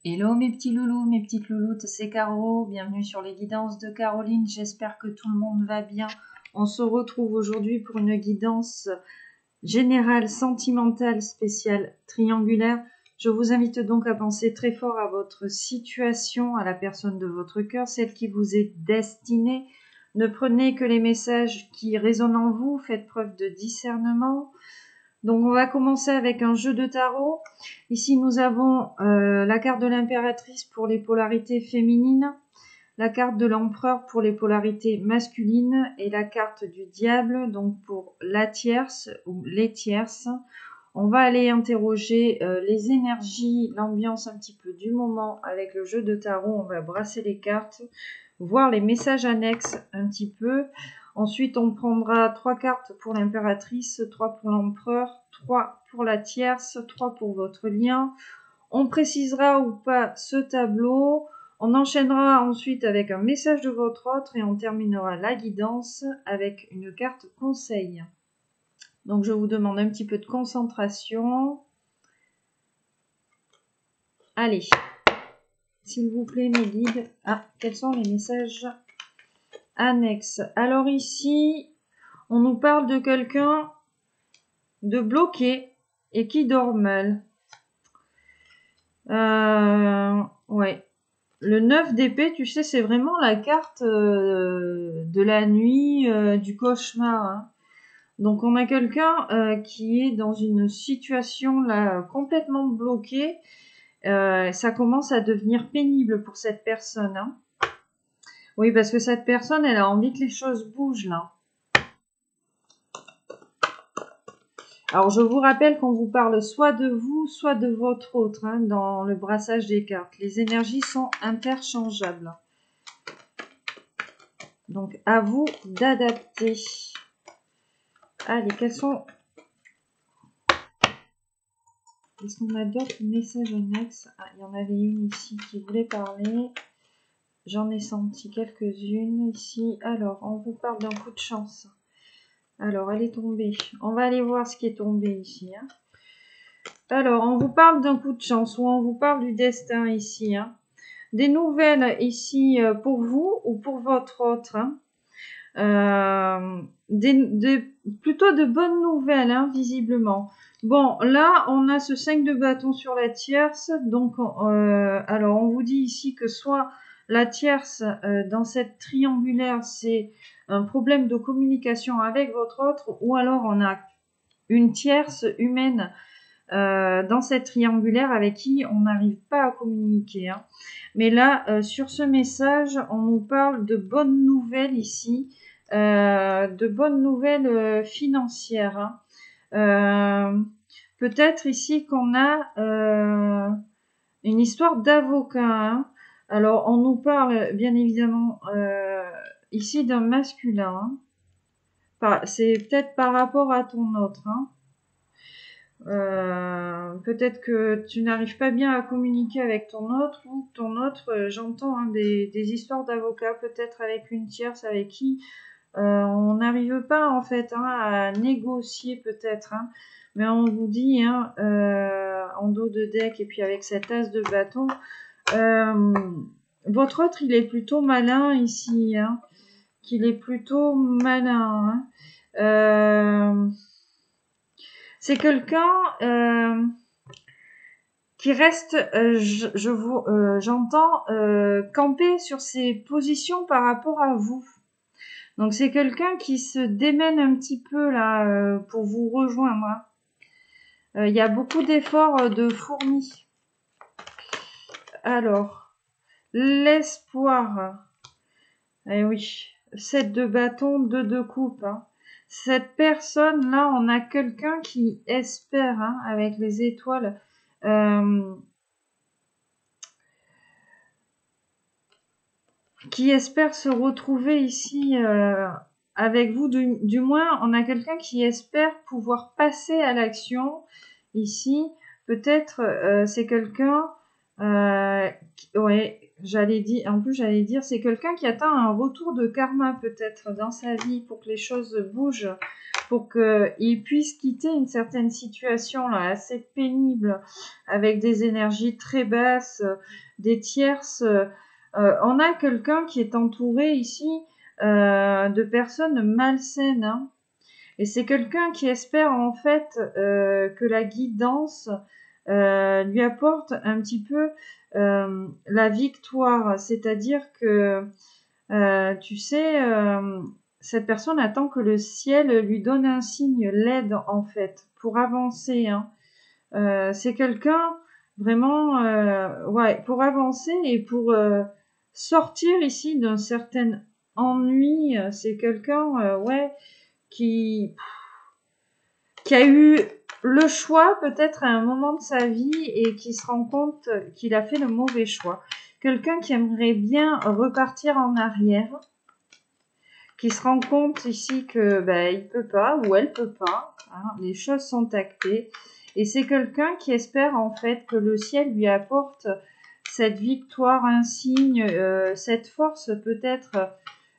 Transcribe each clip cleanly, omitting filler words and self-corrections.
Hello mes petits loulous, mes petites louloutes, c'est Caro, bienvenue sur les guidances de Caroline, j'espère que tout le monde va bien. On se retrouve aujourd'hui pour une guidance générale, sentimentale, spéciale, triangulaire. Je vous invite donc à penser très fort à votre situation, à la personne de votre cœur, celle qui vous est destinée. Ne prenez que les messages qui résonnent en vous, faites preuve de discernement. Donc on va commencer avec un jeu de tarot. Ici nous avons la carte de l'impératrice pour les polarités féminines, la carte de l'empereur pour les polarités masculines et la carte du diable donc pour la tierce ou les tierces. On va aller interroger les énergies, l'ambiance un petit peu du moment avec le jeu de tarot. On va brasser les cartes, voir les messages annexes un petit peu. Ensuite, on prendra 3 cartes pour l'impératrice, 3 pour l'empereur, 3 pour la tierce, 3 pour votre lien. On précisera ou pas ce tableau. On enchaînera ensuite avec un message de votre autre et on terminera la guidance avec une carte conseil. Donc, je vous demande un petit peu de concentration. Allez, s'il vous plaît, mes guides. Ah, quels sont les messages annexes? Alors ici, on nous parle de quelqu'un de bloqué et qui dort mal. Ouais. Le 9 d'épée, tu sais, c'est vraiment la carte de la nuit, du cauchemar. Hein. Donc on a quelqu'un qui est dans une situation là complètement bloquée. Ça commence à devenir pénible pour cette personne. Hein. Oui, parce que cette personne, elle a envie que les choses bougent là. Alors, je vous rappelle qu'on vous parle soit de vous, soit de votre autre hein, dans le brassage des cartes. Les énergies sont interchangeables. Donc, à vous d'adapter. Allez, quels sont... Est-ce qu'on a d'autres messages annexes? Ah, il y en avait une ici qui voulait parler. J'en ai senti quelques-unes ici. Alors, on vous parle d'un coup de chance. Alors, elle est tombée. On va aller voir ce qui est tombé ici. Hein. Alors, on vous parle d'un coup de chance ou on vous parle du destin ici. Hein. Des nouvelles ici pour vous ou pour votre autre. Hein. Plutôt de bonnes nouvelles, hein, visiblement. Bon, là, on a ce 5 de bâton sur la tierce. Donc, alors, on vous dit ici que soit la tierce, dans cette triangulaire, c'est un problème de communication avec votre autre, ou alors on a une tierce humaine dans cette triangulaire avec qui on n'arrive pas à communiquer. Hein. Mais là, sur ce message, on nous parle de bonnes nouvelles ici, de bonnes nouvelles financières. Hein. Peut-être ici qu'on a une histoire d'avocat. Hein. Alors, on nous parle bien évidemment ici d'un masculin. Hein. C'est peut-être par rapport à ton autre. Hein. Peut-être que tu n'arrives pas bien à communiquer avec ton autre ou ton autre, j'entends hein, des histoires d'avocats, peut-être avec une tierce avec qui on n'arrive pas en fait hein, à négocier peut-être. Hein, mais on vous dit hein, en dos de deck et puis avec cette as de bâton, votre autre il est plutôt malin ici, hein, qu'il est plutôt malin. Hein. C'est quelqu'un qui reste, j'entends, camper sur ses positions par rapport à vous. Donc c'est quelqu'un qui se démène un petit peu là pour vous rejoindre. Hein. Y a beaucoup d'efforts de fournis. Alors, l'espoir. Eh oui, 7 de bâton, 2 de coupe. Hein. Cette personne-là, on a quelqu'un qui espère, hein, avec les étoiles, qui espère se retrouver ici avec vous. Du moins, on a quelqu'un qui espère pouvoir passer à l'action ici. Peut-être c'est quelqu'un... ouais, j'allais dire, c'est quelqu'un qui attend un retour de karma peut-être dans sa vie pour que les choses bougent pour qu'il puisse quitter une certaine situation là assez pénible, avec des énergies très basses, des tierces. On a quelqu'un qui est entouré ici de personnes malsaines, hein. Et c'est quelqu'un qui espère en fait que la guidance lui apporte un petit peu la victoire. C'est-à-dire que, tu sais, cette personne attend que le ciel lui donne un signe, l'aide en fait, pour avancer, hein. C'est quelqu'un vraiment, ouais, pour avancer et pour sortir ici d'un certain ennui. C'est quelqu'un, ouais, qui a eu le choix peut-être à un moment de sa vie et qui se rend compte qu'il a fait le mauvais choix. Quelqu'un qui aimerait bien repartir en arrière, qui se rend compte ici que il peut pas ou elle peut pas, hein, les choses sont actées. Et c'est quelqu'un qui espère en fait que le ciel lui apporte cette victoire, un signe, cette force peut-être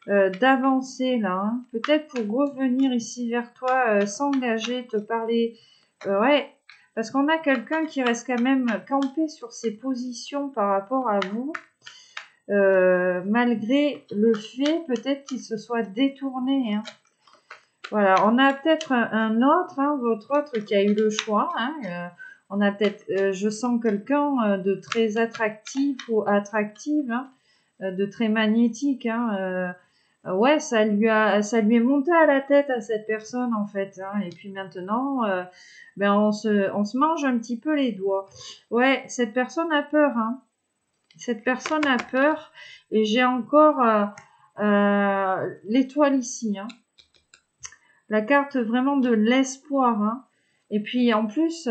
d'avancer là, hein. Peut-être pour revenir ici vers toi, s'engager, te parler, ouais, parce qu'on a quelqu'un qui reste quand même campé sur ses positions par rapport à vous, malgré le fait peut-être qu'il se soit détourné, hein. Voilà, on a peut-être un autre, hein, votre autre qui a eu le choix, hein, on a peut-être, je sens quelqu'un de très attractif ou attractive, hein, de très magnétique, hein, ouais, ça lui est monté à la tête à cette personne en fait, hein. Et puis maintenant, on se mange un petit peu les doigts. Ouais, cette personne a peur, hein. Cette personne a peur, et j'ai encore l'étoile ici, hein. La carte vraiment de l'espoir, hein. Et puis en plus,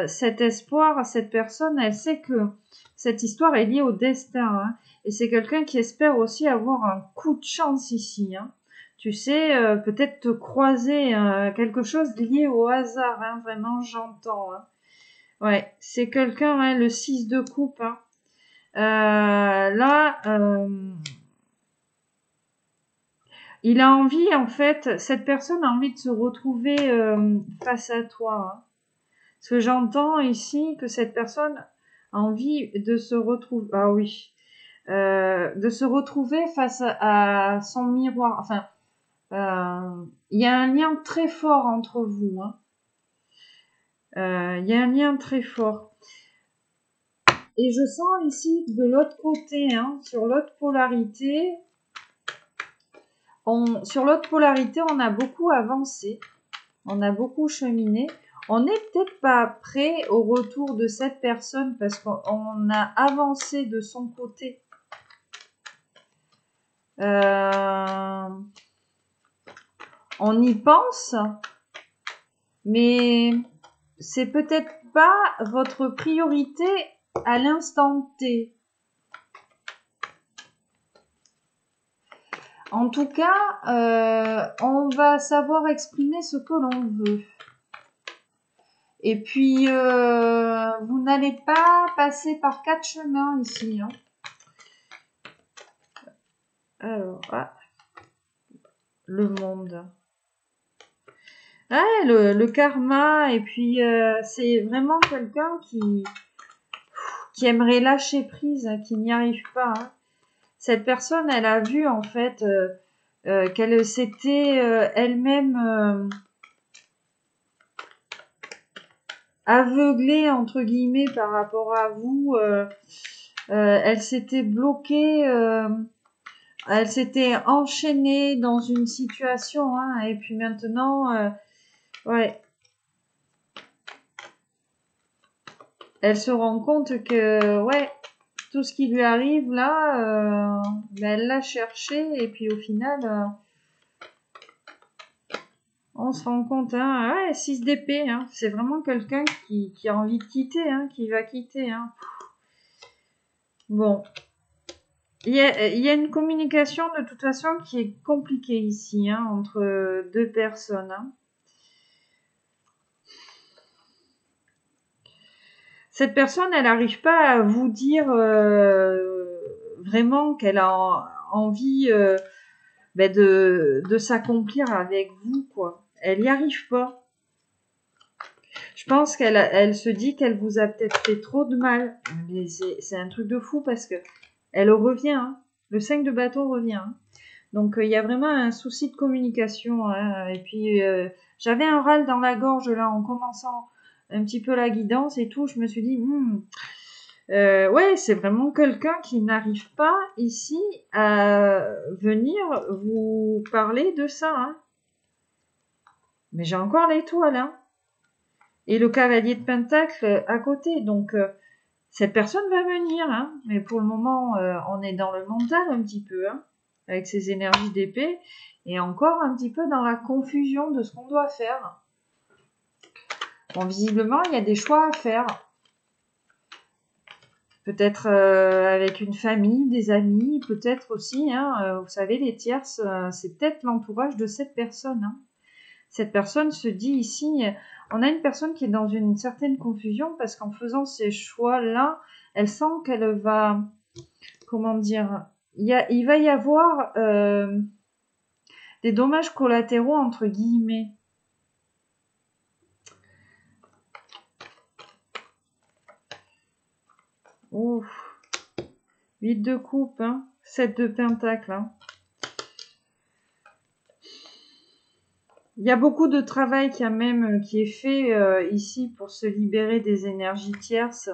cet espoir, cette personne, elle sait que cette histoire est liée au destin, hein. Et c'est quelqu'un qui espère aussi avoir un coup de chance ici, hein. Tu sais, peut-être te croiser quelque chose lié au hasard, hein. Vraiment, j'entends, hein. Ouais, c'est quelqu'un, hein, le 6 de coupe, hein. Là, il a envie, en fait, cette personne a envie de se retrouver face à toi, hein. Parce que j'entends ici que cette personne a envie de se retrouver, ah oui, de se retrouver face à son miroir. Enfin, il y a un lien très fort entre vous, hein. Il y a un lien très fort. Et je sens ici de l'autre côté, hein, sur l'autre polarité, on a beaucoup avancé, on a beaucoup cheminé. On n'est peut-être pas prêt au retour de cette personne parce qu'on a avancé de son côté. On y pense, mais c'est peut-être pas votre priorité à l'instant T. En tout cas, on va savoir exprimer ce que l'on veut. Et puis, vous n'allez pas passer par 4 chemins ici, hein. Alors, le monde. Ouais, le karma, et puis c'est vraiment quelqu'un qui aimerait lâcher prise, hein, qui n'y arrive pas, hein. Cette personne, elle a vu en fait qu'elle s'était elle-même aveuglée entre guillemets par rapport à vous. Elle s'était bloquée, elle s'était enchaînée dans une situation, hein, et puis maintenant, ouais. Elle se rend compte que, ouais, tout ce qui lui arrive là, elle l'a cherché, et puis au final, on se rend compte, hein, ouais, 6 d'épée, hein, c'est vraiment quelqu'un qui a envie de quitter, hein, qui va quitter, hein. Bon, il y a une communication de toute façon qui est compliquée ici, hein, entre deux personnes, hein. Cette personne, elle n'arrive pas à vous dire vraiment qu'elle a envie de s'accomplir avec vous, quoi. elle n'y arrive pas. Je pense elle se dit qu'elle vous a peut-être fait trop de mal. Mais c'est un truc de fou parce que elle revient. Hein. Le 5 de bâton revient. Hein. Donc, il y a vraiment un souci de communication. Hein. Et puis, j'avais un râle dans la gorge là en commençant un petit peu la guidance et tout. Je me suis dit, ouais, c'est vraiment quelqu'un qui n'arrive pas ici à venir vous parler de ça. Hein. Mais j'ai encore l'étoile. Hein. Et le cavalier de Pentacle à côté. Donc, cette personne va venir. Hein. Mais pour le moment, on est dans le mental un petit peu. Hein. Avec ses énergies d'épée, et encore un petit peu dans la confusion de ce qu'on doit faire. Bon, visiblement, il y a des choix à faire. Peut-être avec une famille, des amis, peut-être aussi, hein, vous savez, les tierces, c'est peut-être l'entourage de cette personne. Hein. Cette personne se dit ici, on a une personne qui est dans une certaine confusion, parce qu'en faisant ces choix-là, elle sent qu'elle va, comment dire, il va y avoir des dommages collatéraux entre guillemets. Ouf. 8 de coupe, hein. 7 de pentacle. Hein. Il y a beaucoup de travail qui est fait ici pour se libérer des énergies tierces.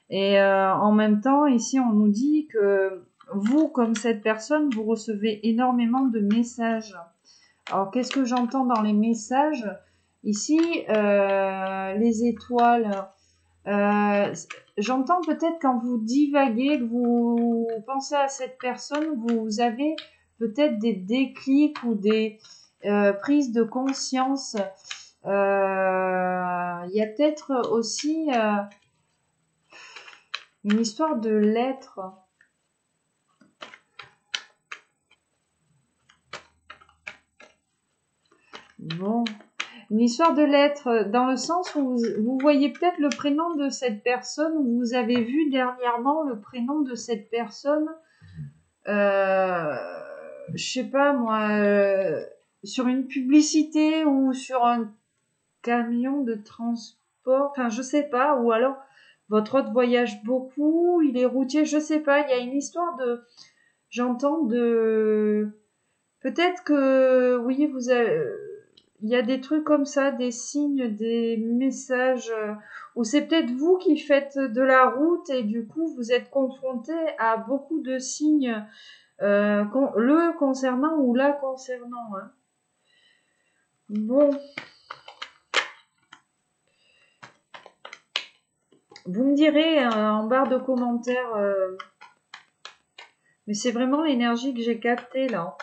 Et en même temps, ici, on nous dit que vous, comme cette personne, vous recevez énormément de messages. Alors, qu'est-ce que j'entends dans les messages? Ici, les étoiles. J'entends peut-être quand vous divaguez, que vous pensez à cette personne, vous avez peut-être des déclics ou des prises de conscience. Il y a peut-être aussi une histoire de lettres. Bon, une histoire de lettres dans le sens où vous voyez peut-être le prénom de cette personne, ou vous avez vu dernièrement le prénom de cette personne, je sais pas moi, sur une publicité ou sur un camion de transport, enfin je sais pas, ou alors votre hôte voyage beaucoup, il est routier, je sais pas, il y a une histoire j'entends peut-être que, oui, il y a des trucs comme ça, des signes, des messages, ou c'est peut-être vous qui faites de la route et du coup vous êtes confronté à beaucoup de signes le concernant ou la concernant. Hein. Bon. Vous me direz en barre de commentaires, mais c'est vraiment l'énergie que j'ai captée là.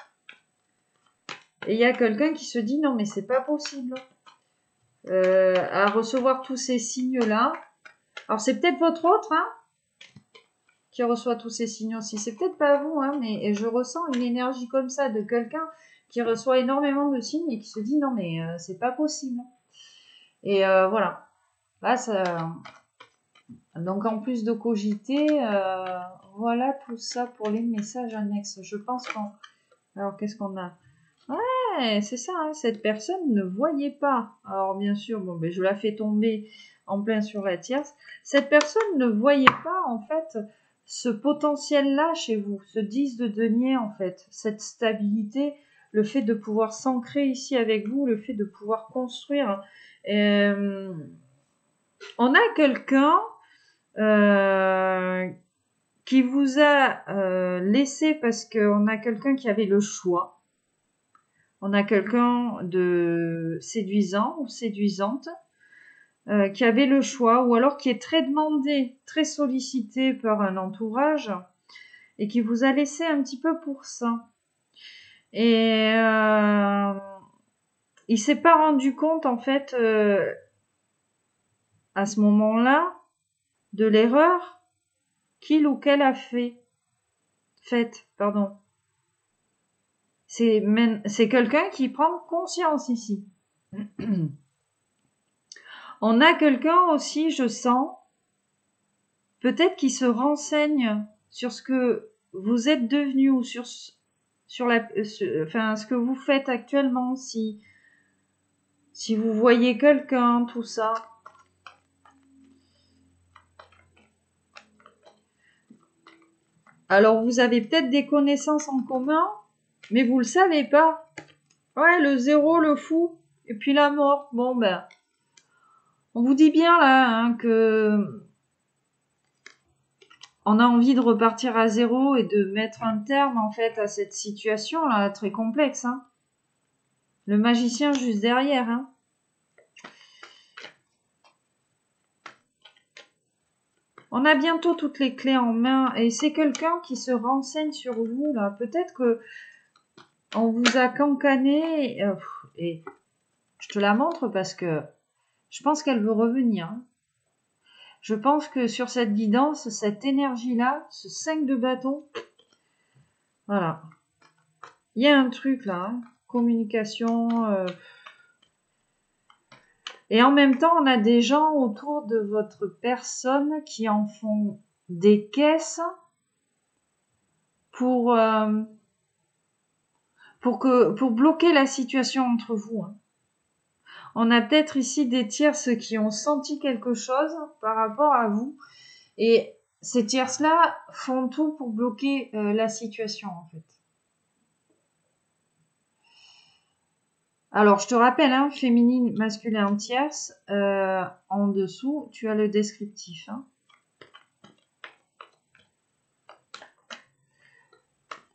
Et il y a quelqu'un qui se dit non mais c'est pas possible. À recevoir tous ces signes-là. Alors c'est peut-être votre autre, hein, qui reçoit tous ces signes aussi. C'est peut-être pas vous, hein, mais je ressens une énergie comme ça de quelqu'un qui reçoit énormément de signes et qui se dit non mais c'est pas possible. Et voilà. Là, ça... Donc en plus de cogiter, voilà tout ça pour les messages annexes. Je pense qu'on... Alors qu'est-ce qu'on a? Ouais, c'est ça, hein, cette personne ne voyait pas. Alors bien sûr, bon, ben, je la fais tomber en plein sur la tierce. Cette personne ne voyait pas en fait ce potentiel-là chez vous, ce 10 de denier en fait, cette stabilité, le fait de pouvoir s'ancrer ici avec vous, le fait de pouvoir construire. On a quelqu'un qui vous a laissé parce qu'on a quelqu'un qui avait le choix. On a quelqu'un de séduisant ou séduisante qui avait le choix, ou alors qui est très demandé, très sollicité par un entourage et qui vous a laissé un petit peu pour ça. Et il s'est pas rendu compte en fait à ce moment-là de l'erreur qu'il ou qu'elle a faite, pardon. C'est quelqu'un qui prend conscience ici. On a quelqu'un aussi, je sens, peut-être qui se renseigne sur ce que vous êtes devenu ou sur ce que vous faites actuellement. Si Si vous voyez quelqu'un, tout ça. Alors, vous avez peut-être des connaissances en commun, mais vous le savez pas. Ouais, le zéro, le fou, et puis la mort. Bon, ben, on vous dit bien là hein, que on a envie de repartir à zéro et de mettre un terme en fait à cette situation là très complexe. Hein. Le magicien juste derrière. Hein. On a bientôt toutes les clés en main et c'est quelqu'un qui se renseigne sur vous là. Peut-être que on vous a cancané et je te la montre parce que je pense qu'elle veut revenir. Hein. Je pense que sur cette guidance, cette énergie-là, ce 5 de bâton, voilà. Il y a un truc là, hein. Communication. Et en même temps, on a des gens autour de votre personne qui en font des caisses pour bloquer la situation entre vous. Hein. On a peut-être ici des tierces qui ont senti quelque chose par rapport à vous. Et ces tierces-là font tout pour bloquer la situation, en fait. Alors, je te rappelle, hein, féminine, masculin en tierce. En dessous, tu as le descriptif.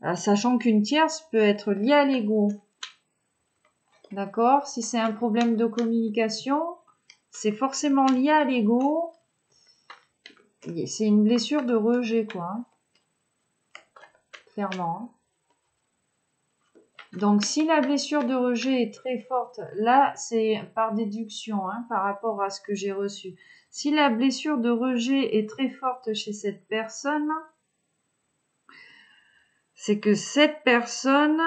Hein. Sachant qu'une tierce peut être liée à l'ego. D'accord? Si c'est un problème de communication, c'est forcément lié à l'ego. C'est une blessure de rejet, quoi. Hein. Clairement. Hein. Donc, si la blessure de rejet est très forte, là, c'est par déduction, hein, par rapport à ce que j'ai reçu. Si la blessure de rejet est très forte chez cette personne, c'est que cette personne...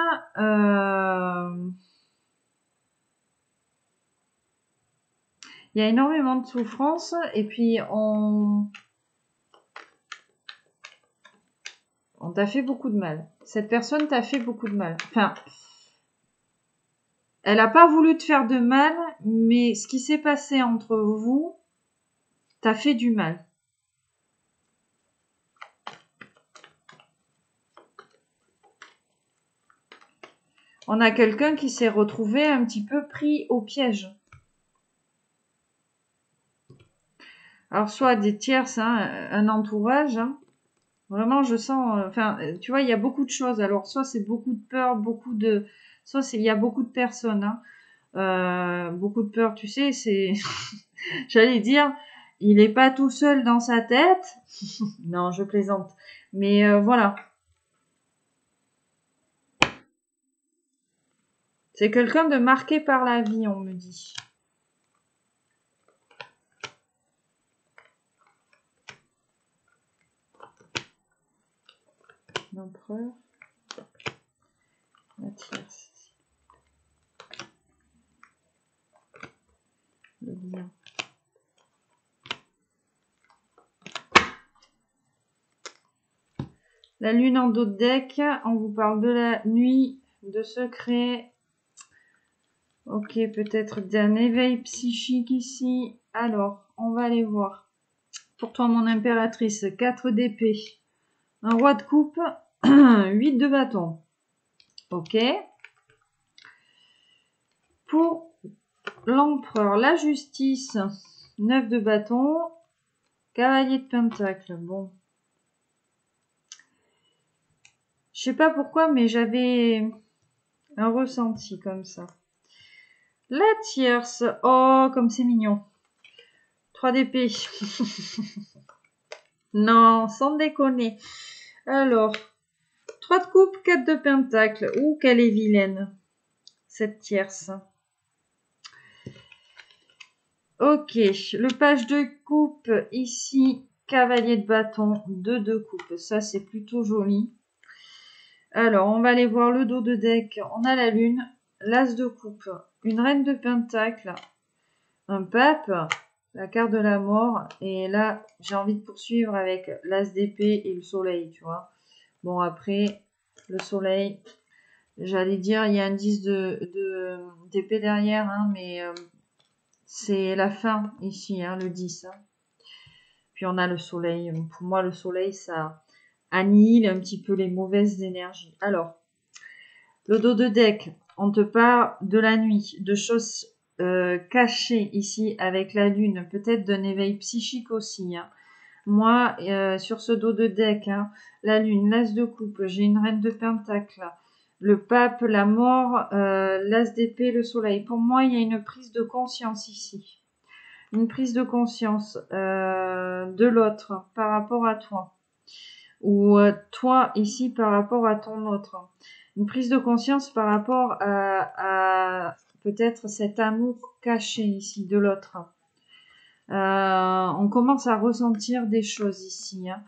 il y a énormément de souffrance et puis on t'a fait beaucoup de mal. Cette personne t'a fait beaucoup de mal. Enfin, elle n'a pas voulu te faire de mal, mais ce qui s'est passé entre vous t'a fait du mal. On a quelqu'un qui s'est retrouvé un petit peu pris au piège. Alors, soit des tierces, hein, un entourage. Hein. Vraiment, je sens... Enfin, tu vois, il y a beaucoup de choses. Alors, soit c'est beaucoup de peur, soit il y a beaucoup de personnes. Hein. Beaucoup de peur, tu sais, c'est... J'allais dire, il n'est pas tout seul dans sa tête. Non, je plaisante. Mais voilà. C'est quelqu'un de marqué par la vie, on me dit. L'empereur. La tierce. Le lion. La lune en dos de deck. On vous parle de la nuit, de secret. Ok, peut-être d'un éveil psychique ici. Alors, on va aller voir. Pour toi, mon impératrice, 4 d'épée. Un roi de coupe, 8 de bâton. Ok. Pour l'empereur, la justice, 9 de bâton. Cavalier de pentacle, bon. Je sais pas pourquoi, mais j'avais un ressenti comme ça. La tierce, oh, comme c'est mignon. 3 d'épée. Non, sans déconner. Alors, 3 de coupe, 4 de pentacle. Ouh, qu'elle est vilaine, cette tierce. Ok, le page de coupe, ici, cavalier de bâton, 2 de coupe. Ça, c'est plutôt joli. Alors, on va aller voir le dos de deck. On a la lune, l'as de coupe, une reine de pentacle, un pape, la carte de la mort. Et là, j'ai envie de poursuivre avec l'as d'épée et le soleil, tu vois. Bon, après, le soleil, J'allais dire, il y a un 10 d'épée derrière, hein, mais c'est la fin ici, hein, le 10. Hein. Puis on a le soleil. Pour moi, le soleil, ça annihile un petit peu les mauvaises énergies. Alors, le dos de deck, on te parle de la nuit, de choses cachées ici avec la lune, peut-être d'un éveil psychique aussi. Hein. Moi, sur ce dos de deck, hein, la lune, l'as de coupe, j'ai une reine de pentacle, le pape, la mort, l'as d'épée, le soleil. Pour moi, il y a une prise de conscience ici. Une prise de conscience de l'autre par rapport à toi. Ou toi ici par rapport à ton autre. Une prise de conscience par rapport à peut-être cet amour caché ici de l'autre. On commence à ressentir des choses ici. Hein.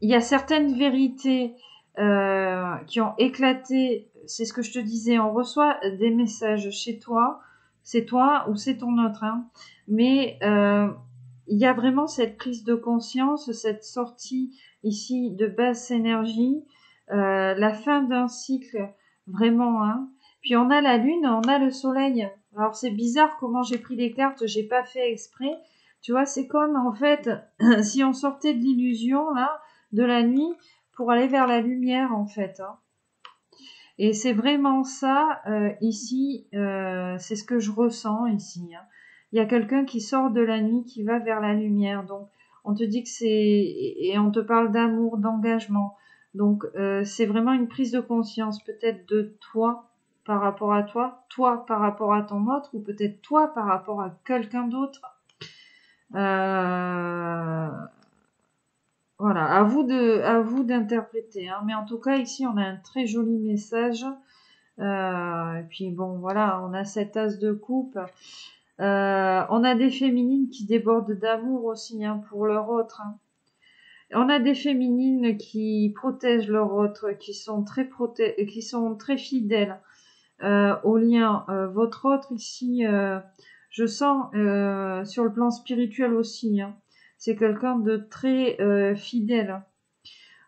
Il y a certaines vérités qui ont éclaté. C'est ce que je te disais. On reçoit des messages chez toi. C'est toi ou c'est ton autre. Hein. Mais il y a vraiment cette prise de conscience, cette sortie ici de basse énergie, la fin d'un cycle, vraiment. Hein. Puis on a la lune, on a le soleil. Alors c'est bizarre comment j'ai pris les cartes, j'ai pas fait exprès. Tu vois, c'est comme en fait si on sortait de l'illusion là, de la nuit, pour aller vers la lumière en fait. Hein. Et c'est vraiment ça ici, c'est ce que je ressens ici. Hein. Il y a quelqu'un qui sort de la nuit, qui va vers la lumière. Donc, on te dit que c'est... Et on te parle d'amour, d'engagement. Donc, c'est vraiment une prise de conscience, peut-être de toi par rapport à toi par rapport à ton autre, ou peut-être toi par rapport à quelqu'un d'autre. Voilà, à vous d'interpréter. Hein. Mais en tout cas, ici, on a un très joli message. Et puis bon, voilà, on a cet as de coupe. On a des féminines qui débordent d'amour aussi hein, pour leur autre. Hein. On a des féminines qui protègent leur autre, qui sont très fidèles au lien. Votre autre ici, je sens sur le plan spirituel aussi. Hein, c'est quelqu'un de très fidèle.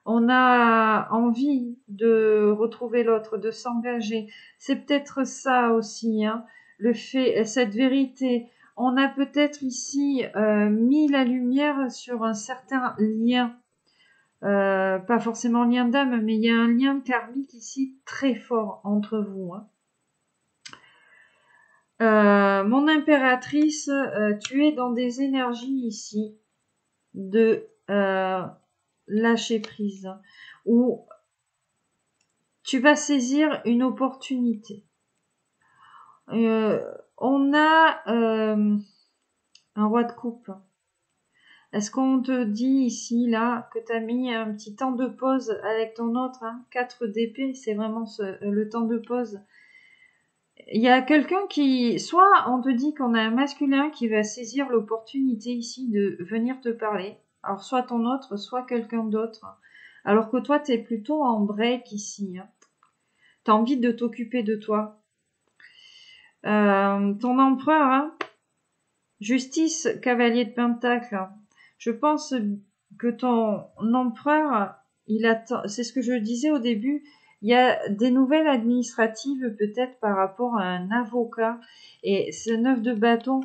On a envie de retrouver l'autre, de s'engager. C'est peut-être ça aussi, hein, le fait, cette vérité. On a peut-être ici mis la lumière sur un certain lien, pas forcément lien d'âme, mais il y a un lien karmique ici très fort entre vous. Hein. Mon impératrice, tu es dans des énergies ici de lâcher prise, où tu vas saisir une opportunité. On a un roi de coupe. Est-ce qu'on te dit ici, là, que tu as mis un petit temps de pause avec ton autre, hein, 4 d'épée, c'est vraiment le temps de pause. Il y a quelqu'un qui, soit on te dit qu'on a un masculin qui va saisir l'opportunité ici de venir te parler, alors soit ton autre, soit quelqu'un d'autre, alors que toi, tu es plutôt en break ici. Hein. Tu as envie de t'occuper de toi. Ton empereur, hein, justice, cavalier de pentacle. Je pense que ton empereur, il attend, c'est ce que je disais au début, il y a des nouvelles administratives peut-être par rapport à un avocat. Et ce 9 de bâton,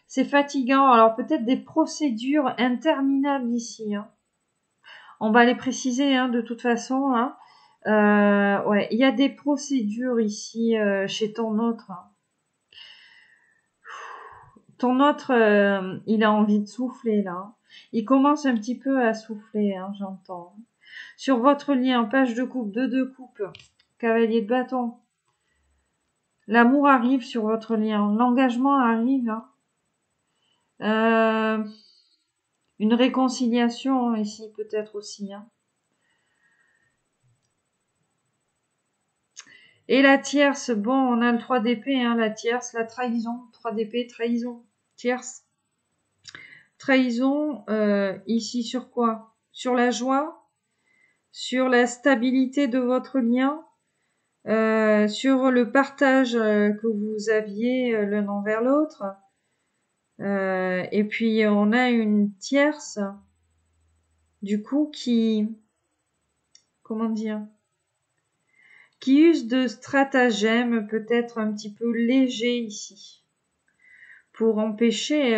c'est fatigant. Alors peut-être des procédures interminables ici. Hein. On va les préciser hein, de toute façon. Hein. Ouais, il y a des procédures ici chez ton autre. Hein. Ton autre, il a envie de souffler là. Il commence un petit peu à souffler, hein, j'entends. Sur votre lien, page de coupe, deux coupes, cavalier de bâton. L'amour arrive sur votre lien, l'engagement arrive. Hein. Une réconciliation ici peut-être aussi. Hein. Et la tierce, bon, on a le 3 d'épée, hein, la tierce, la trahison, 3 d'épée, trahison, tierce. Trahison, ici sur quoi? Sur la joie, sur la stabilité de votre lien, sur le partage que vous aviez l'un envers l'autre. Et puis on a une tierce, du coup, qui comment dire, qui use de stratagèmes peut-être un petit peu légers ici, pour empêcher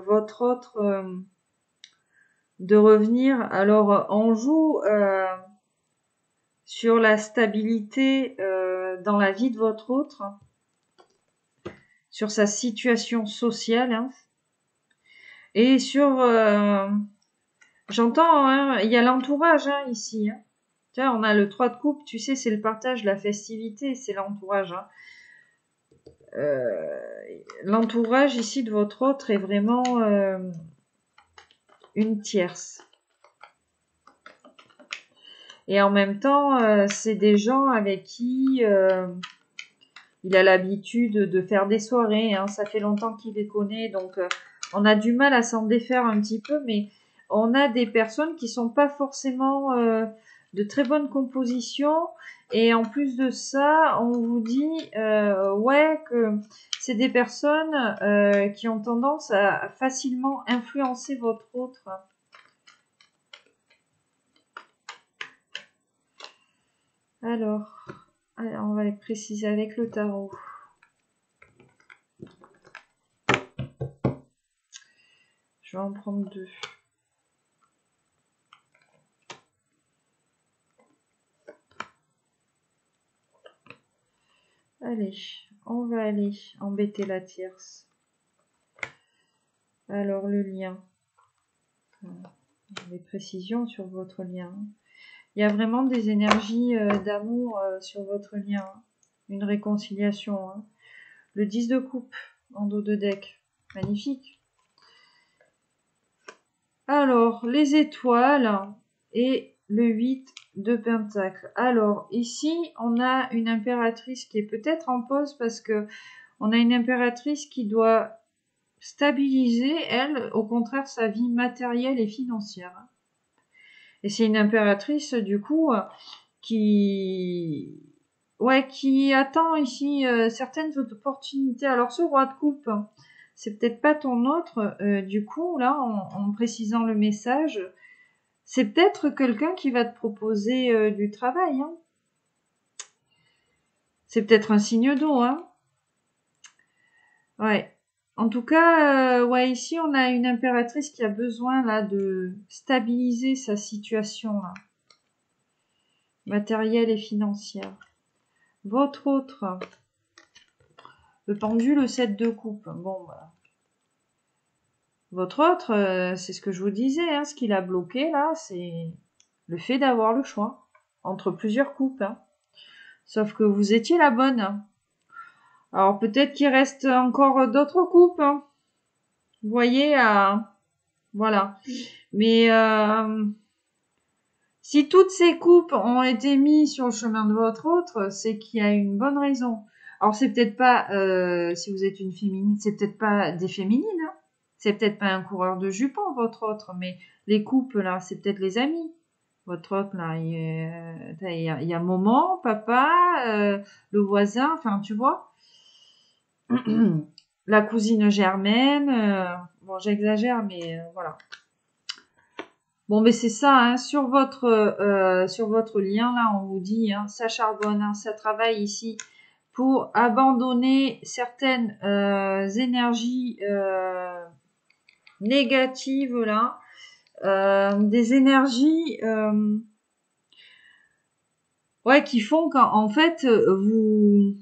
votre autre de revenir. Alors, on joue sur la stabilité dans la vie de votre autre, sur sa situation sociale, hein, et sur... j'entends, hein, il y a l'entourage hein, ici. Hein. Tiens, on a le 3 de coupe, tu sais, c'est le partage, la festivité, c'est l'entourage. Hein. L'entourage ici de votre autre est vraiment une tierce. Et en même temps, c'est des gens avec qui il a l'habitude de faire des soirées. Hein. Ça fait longtemps qu'il les connaît, donc on a du mal à s'en défaire un petit peu, mais on a des personnes qui sont pas forcément de très bonne composition. Et en plus de ça, on vous dit ouais que c'est des personnes qui ont tendance à facilement influencer votre autre. Alors, on va les préciser avec le tarot. Je vais en prendre 2. Allez, on va aller embêter la tierce. Alors, le lien. Des précisions sur votre lien. Il y a vraiment des énergies d'amour sur votre lien. Une réconciliation. Hein. Le 10 de coupe en dos de deck. Magnifique. Alors, les étoiles et le 8 de pentacle. Alors, ici, on a une impératrice qui est peut-être en pause parce que on a une impératrice qui doit stabiliser, elle, au contraire, sa vie matérielle et financière. Et c'est une impératrice, du coup, qui attend ici certaines opportunités. Alors, ce roi de coupe, c'est peut-être pas ton autre. Du coup, là, en précisant le message, c'est peut-être quelqu'un qui va te proposer du travail. Hein. C'est peut-être un signe d'eau. Hein. Ouais. En tout cas, ouais, ici, on a une impératrice qui a besoin là de stabiliser sa situation là, matérielle et financière. Votre autre, le pendule, le 7 de coupe. Bon, bah. Votre autre, c'est ce que je vous disais, hein, ce qu'il a bloqué là, c'est le fait d'avoir le choix entre plusieurs coupes. Hein. Sauf que vous étiez la bonne. Hein. Alors peut-être qu'il reste encore d'autres coupes. Hein. Vous voyez, voilà. Mais si toutes ces coupes ont été mises sur le chemin de votre autre, c'est qu'il y a une bonne raison. Alors c'est peut-être pas, si vous êtes une féminine, c'est peut-être pas des féminines. Hein. C'est peut-être pas un coureur de jupons, votre autre, mais les coupes là, c'est peut-être les amis. Votre autre là, il y a maman, papa, le voisin, enfin tu vois. La cousine germaine, bon j'exagère mais voilà. Bon mais c'est ça, hein, sur votre lien là on vous dit, hein, ça charbonne, hein, ça travaille ici pour abandonner certaines énergies négatives là, des énergies ouais qui font qu'en fait vous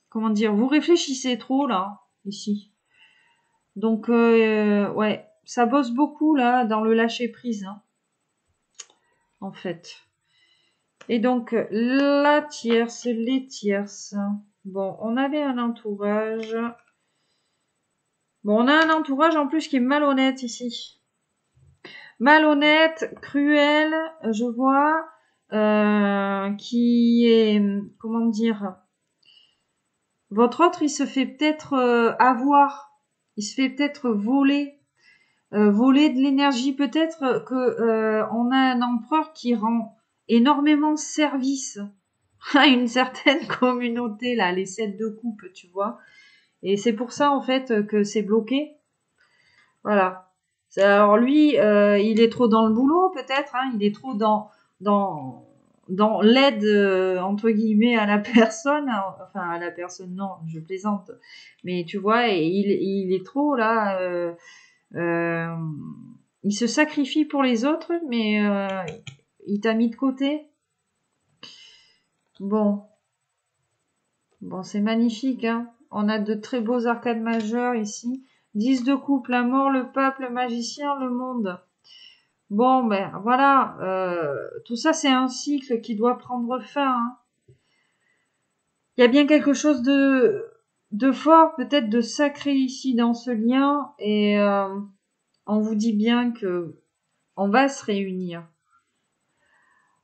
comment dire, vous réfléchissez trop là, ici. Donc ouais, ça bosse beaucoup là dans le lâcher prise, hein, en fait. Et donc la tierce, les tierces. Bon, on avait un entourage. Bon, on a un entourage en plus qui est malhonnête ici. Malhonnête, cruel, je vois, qui est, comment dire, votre autre, il se fait peut-être avoir, il se fait peut-être voler, voler de l'énergie. Peut-être que on a un empereur qui rend énormément service à une certaine communauté là, les 7 de coupe, tu vois. Et c'est pour ça en fait que c'est bloqué. Voilà. Alors lui, il est trop dans le boulot peut-être, hein, il est trop dans dans l'aide entre guillemets à la personne, enfin à la personne non, je plaisante, mais tu vois, et il est trop là, euh, il se sacrifie pour les autres, mais il t'a mis de côté. Bon, c'est magnifique, hein. On a de très beaux arcades majeurs ici. 10 de coupe, la mort, le pape, le magicien, le monde. Bon, ben voilà, tout ça c'est un cycle qui doit prendre fin, hein. Il y a bien quelque chose de fort, peut-être de sacré ici dans ce lien, et on vous dit bien que on va se réunir.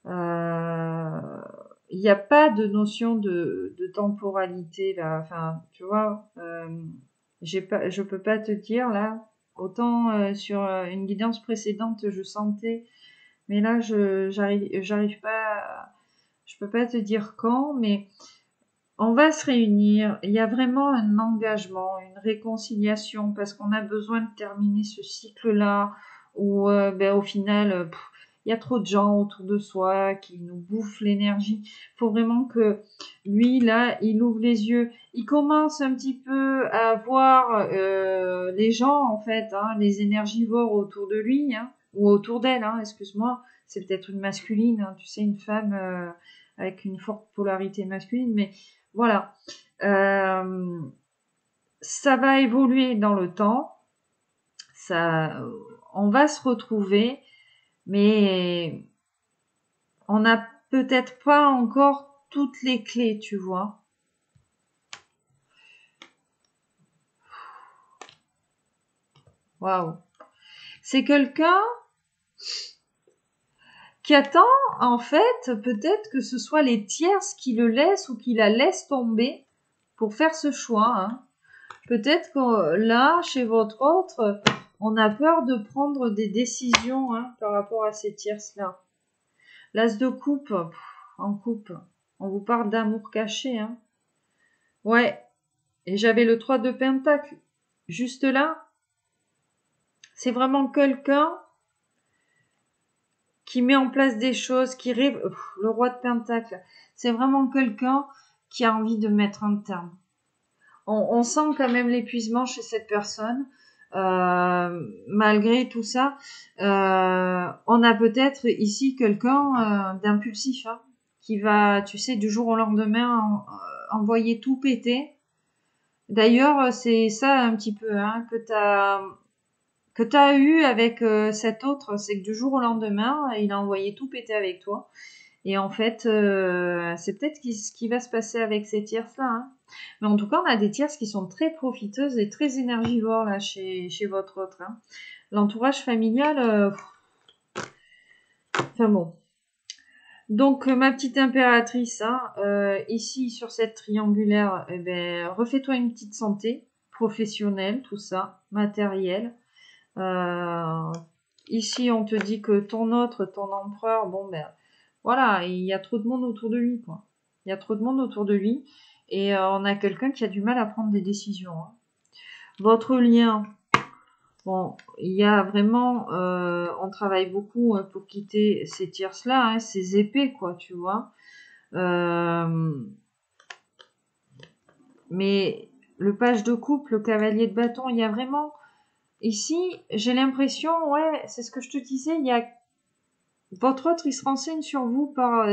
Il n'y a pas de notion de temporalité là. Enfin, tu vois, je peux pas te dire là. Autant sur une guidance précédente, je sentais, mais là, j'arrive pas. Je peux pas te dire quand, mais on va se réunir. Il y a vraiment un engagement, une réconciliation, parce qu'on a besoin de terminer ce cycle-là, où au final, il y a trop de gens autour de soi qui nous bouffent l'énergie. Il faut vraiment que lui, là, il ouvre les yeux. Il commence un petit peu à voir les gens, en fait, hein, les énergivores autour de lui, hein, ou autour d'elle, hein, excuse-moi. C'est peut-être une masculine, hein, tu sais, une femme avec une forte polarité masculine, mais voilà. Ça va évoluer dans le temps. On va se retrouver, mais on n'a peut-être pas encore toutes les clés, tu vois. Waouh. C'est quelqu'un qui attend, en fait, peut-être que ce soit les tierces qui le laissent ou qui la laissent tomber pour faire ce choix, hein. Peut-être que là, chez votre autre, on a peur de prendre des décisions, hein, par rapport à ces tierces-là. L'as de coupe, en coupe. On vous parle d'amour caché, hein. Ouais. Et j'avais le 3 de pentacle. Juste là. C'est vraiment quelqu'un qui met en place des choses, qui rêve. Le roi de pentacle. C'est vraiment quelqu'un qui a envie de mettre un terme. On sent quand même l'épuisement chez cette personne. Malgré tout ça, on a peut-être ici quelqu'un d'impulsif, hein, qui va, tu sais, du jour au lendemain envoyer tout péter. D'ailleurs, c'est ça un petit peu, hein, que t'as eu avec cet autre, c'est que du jour au lendemain, il a envoyé tout péter avec toi. Et en fait, c'est peut-être ce qui va se passer avec ces tierces-là, hein. Mais en tout cas, on a des tierces qui sont très profiteuses et très énergivores là chez votre autre, hein. L'entourage familial, enfin bon. Donc ma petite impératrice, hein, ici sur cette triangulaire, eh ben, refais-toi une petite santé professionnelle, tout ça, matériel. Ici, on te dit que ton autre, ton empereur, bon ben voilà, il y a trop de monde autour de lui, quoi. Il y a trop de monde autour de lui. Et on a quelqu'un qui a du mal à prendre des décisions, hein. Votre lien, bon, il y a vraiment, on travaille beaucoup pour quitter ces tierces-là, hein, ces épées, quoi, tu vois. Mais le page de coupe, le cavalier de bâton, il y a vraiment... Ici, j'ai l'impression, ouais, c'est ce que je te disais, il y a... Votre autre, il se renseigne sur vous par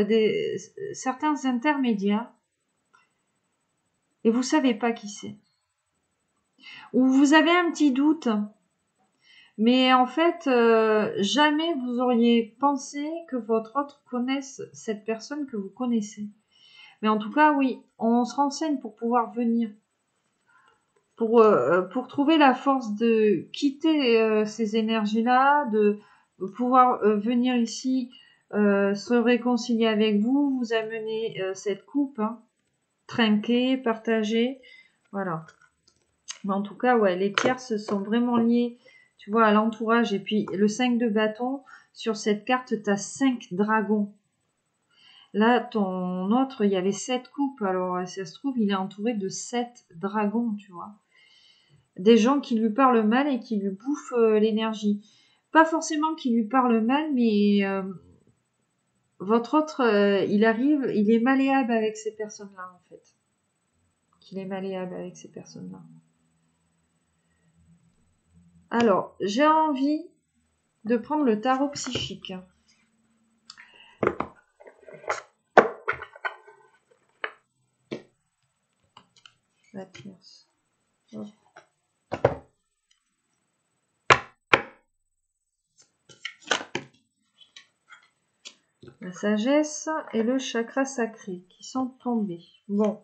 certains intermédiaires et vous savez pas qui c'est. Ou vous avez un petit doute, mais en fait, jamais vous auriez pensé que votre autre connaisse cette personne que vous connaissez. Mais en tout cas, oui, on se renseigne pour pouvoir venir, pour trouver la force de quitter ces énergies-là, de pouvoir venir ici se réconcilier avec vous, vous amener cette coupe, hein, trinquer, partager, voilà. Mais en tout cas, ouais, les tierces sont vraiment liées, tu vois, à l'entourage. Et puis, le 5 de bâton, sur cette carte, tu as 5 dragons. Là, ton autre, il y avait 7 coupes. Alors, si ça se trouve, il est entouré de 7 dragons, tu vois. Des gens qui lui parlent mal et qui lui bouffent l'énergie. Pas forcément qui lui parlent mal, mais votre autre, il arrive, il est malléable avec ces personnes-là, en fait. Il est malléable avec ces personnes-là. Alors, j'ai envie de prendre le tarot psychique. La tierce. Oh. La sagesse et le chakra sacré qui sont tombés. Bon.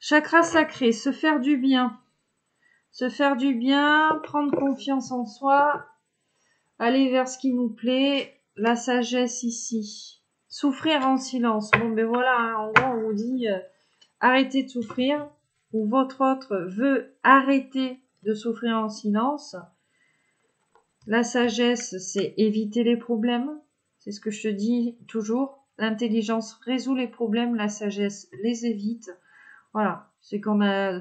Chakra sacré, se faire du bien. Se faire du bien, prendre confiance en soi, aller vers ce qui nous plaît. La sagesse ici. Souffrir en silence. Bon, ben voilà, hein, en gros, on vous dit arrêtez de souffrir. Ou votre autre veut arrêter de souffrir en silence. La sagesse, c'est éviter les problèmes. C'est ce que je te dis toujours. L'intelligence résout les problèmes, la sagesse les évite. Voilà. C'est qu'on a,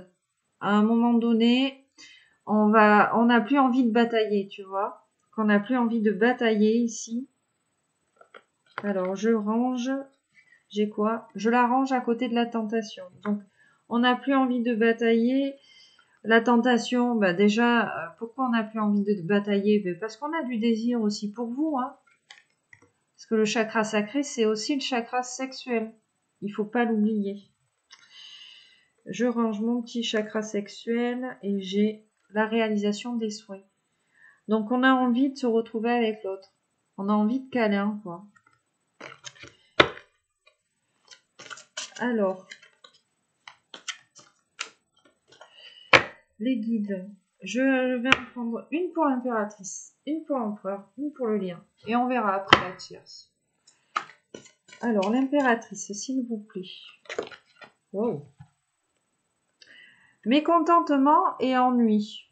à un moment donné, on n'a plus envie de batailler, tu vois. Qu'on n'a plus envie de batailler ici. Alors, je range. J'ai quoi? Je la range à côté de la tentation. Donc, on n'a plus envie de batailler. La tentation, bah déjà, pourquoi on n'a plus envie de batailler? Ben parce qu'on a du désir aussi pour vous, hein. Parce que le chakra sacré, c'est aussi le chakra sexuel. Il faut pas l'oublier. Je range mon petit chakra sexuel et j'ai la réalisation des souhaits. Donc on a envie de se retrouver avec l'autre. On a envie de câlin, quoi. Alors, les guides. Je vais en prendre une pour l'impératrice, une pour l'empereur, une pour le lien. Et on verra après la tierce. Alors, l'impératrice, s'il vous plaît. Wow. Mécontentement et ennui.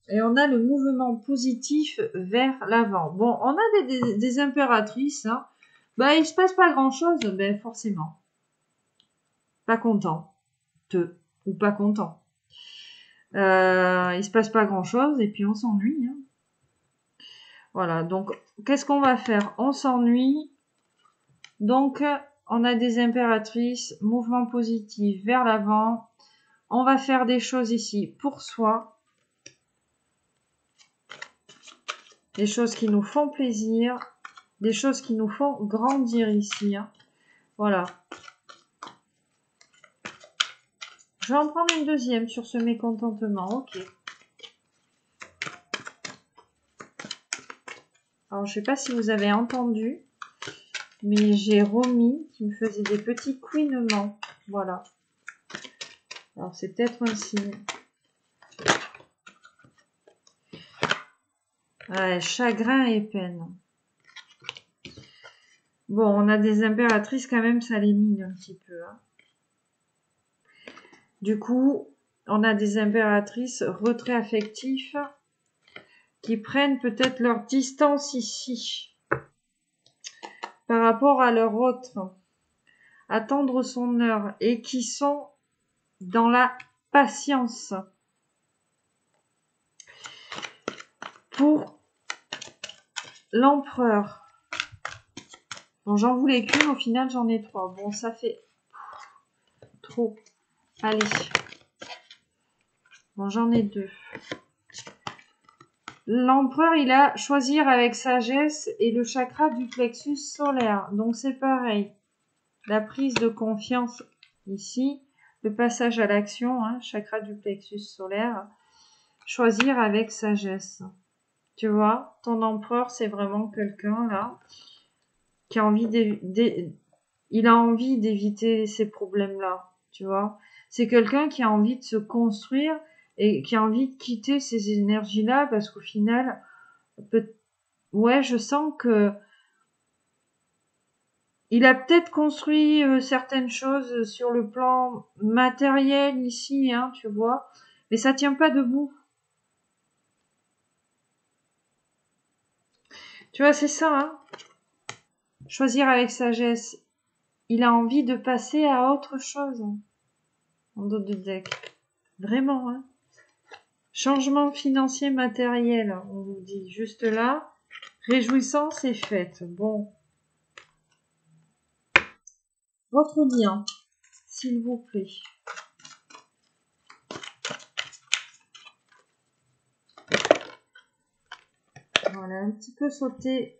Et on a le mouvement positif vers l'avant. Bon, on a des impératrices. Hein. Bah, il se passe pas grand-chose, ben forcément. Pas content. Ou pas content. Il se passe pas grand-chose et puis on s'ennuie. Hein. Voilà, donc qu'est-ce qu'on va faire? On s'ennuie. Donc, on a des impératrices, mouvement positif vers l'avant. On va faire des choses ici pour soi. Des choses qui nous font plaisir. Des choses qui nous font grandir ici. Hein. Voilà. Je vais en prendre une deuxième sur ce mécontentement. Ok. Alors, je ne sais pas si vous avez entendu, mais j'ai Romy qui me faisait des petits couinements. Voilà. Alors, c'est peut-être un signe. Ouais, chagrin et peine. Bon, on a des impératrices quand même, ça les mine un petit peu. Hein. Du coup, on a des impératrices retrait affectif qui prennent peut-être leur distance ici par rapport à leur autre, attendre son heure et qui sont dans la patience. Pour l'empereur. Bon, j'en voulais qu'une, au final j'en ai 3. Bon, ça fait trop. Allez. Bon, j'en ai 2. L'empereur, il a choisir avec sagesse et le chakra du plexus solaire. Donc c'est pareil. La prise de confiance ici. Le passage à l'action, hein, chakra du plexus solaire. Choisir avec sagesse. Tu vois, ton empereur, c'est vraiment quelqu'un là qui a envie il a envie d'éviter ces problèmes-là, tu vois. C'est quelqu'un qui a envie de se construire et qui a envie de quitter ces énergies-là parce qu'au final, ouais, je sens que il a peut-être construit certaines choses sur le plan matériel ici, hein, tu vois, mais ça tient pas debout. Tu vois, c'est ça, hein. Choisir avec sagesse. Il a envie de passer à autre chose en dos de deck. Vraiment, hein. Changement financier matériel, on vous dit juste là. Réjouissance et fête. Bon. Votre lien, s'il vous plaît. Voilà, un petit peu sauté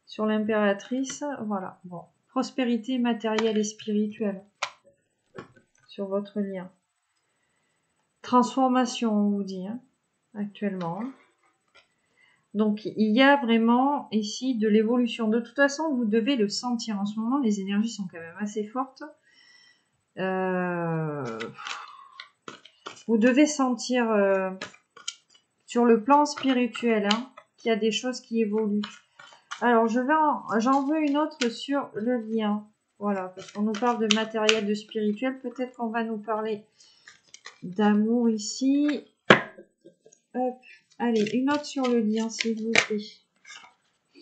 sur l'impératrice. Voilà, bon. Prospérité matérielle et spirituelle sur votre lien. Transformation, on vous dit, hein, actuellement. Donc, il y a vraiment ici de l'évolution. De toute façon, vous devez le sentir. En ce moment, les énergies sont quand même assez fortes. Vous devez sentir sur le plan spirituel qu'il y a des choses qui évoluent. Alors, j'en veux une autre sur le lien. Voilà, parce qu'on nous parle de matériel, de spirituel. Peut-être qu'on va nous parler d'amour ici. Hop. Allez, une autre sur le lien, s'il vous plaît.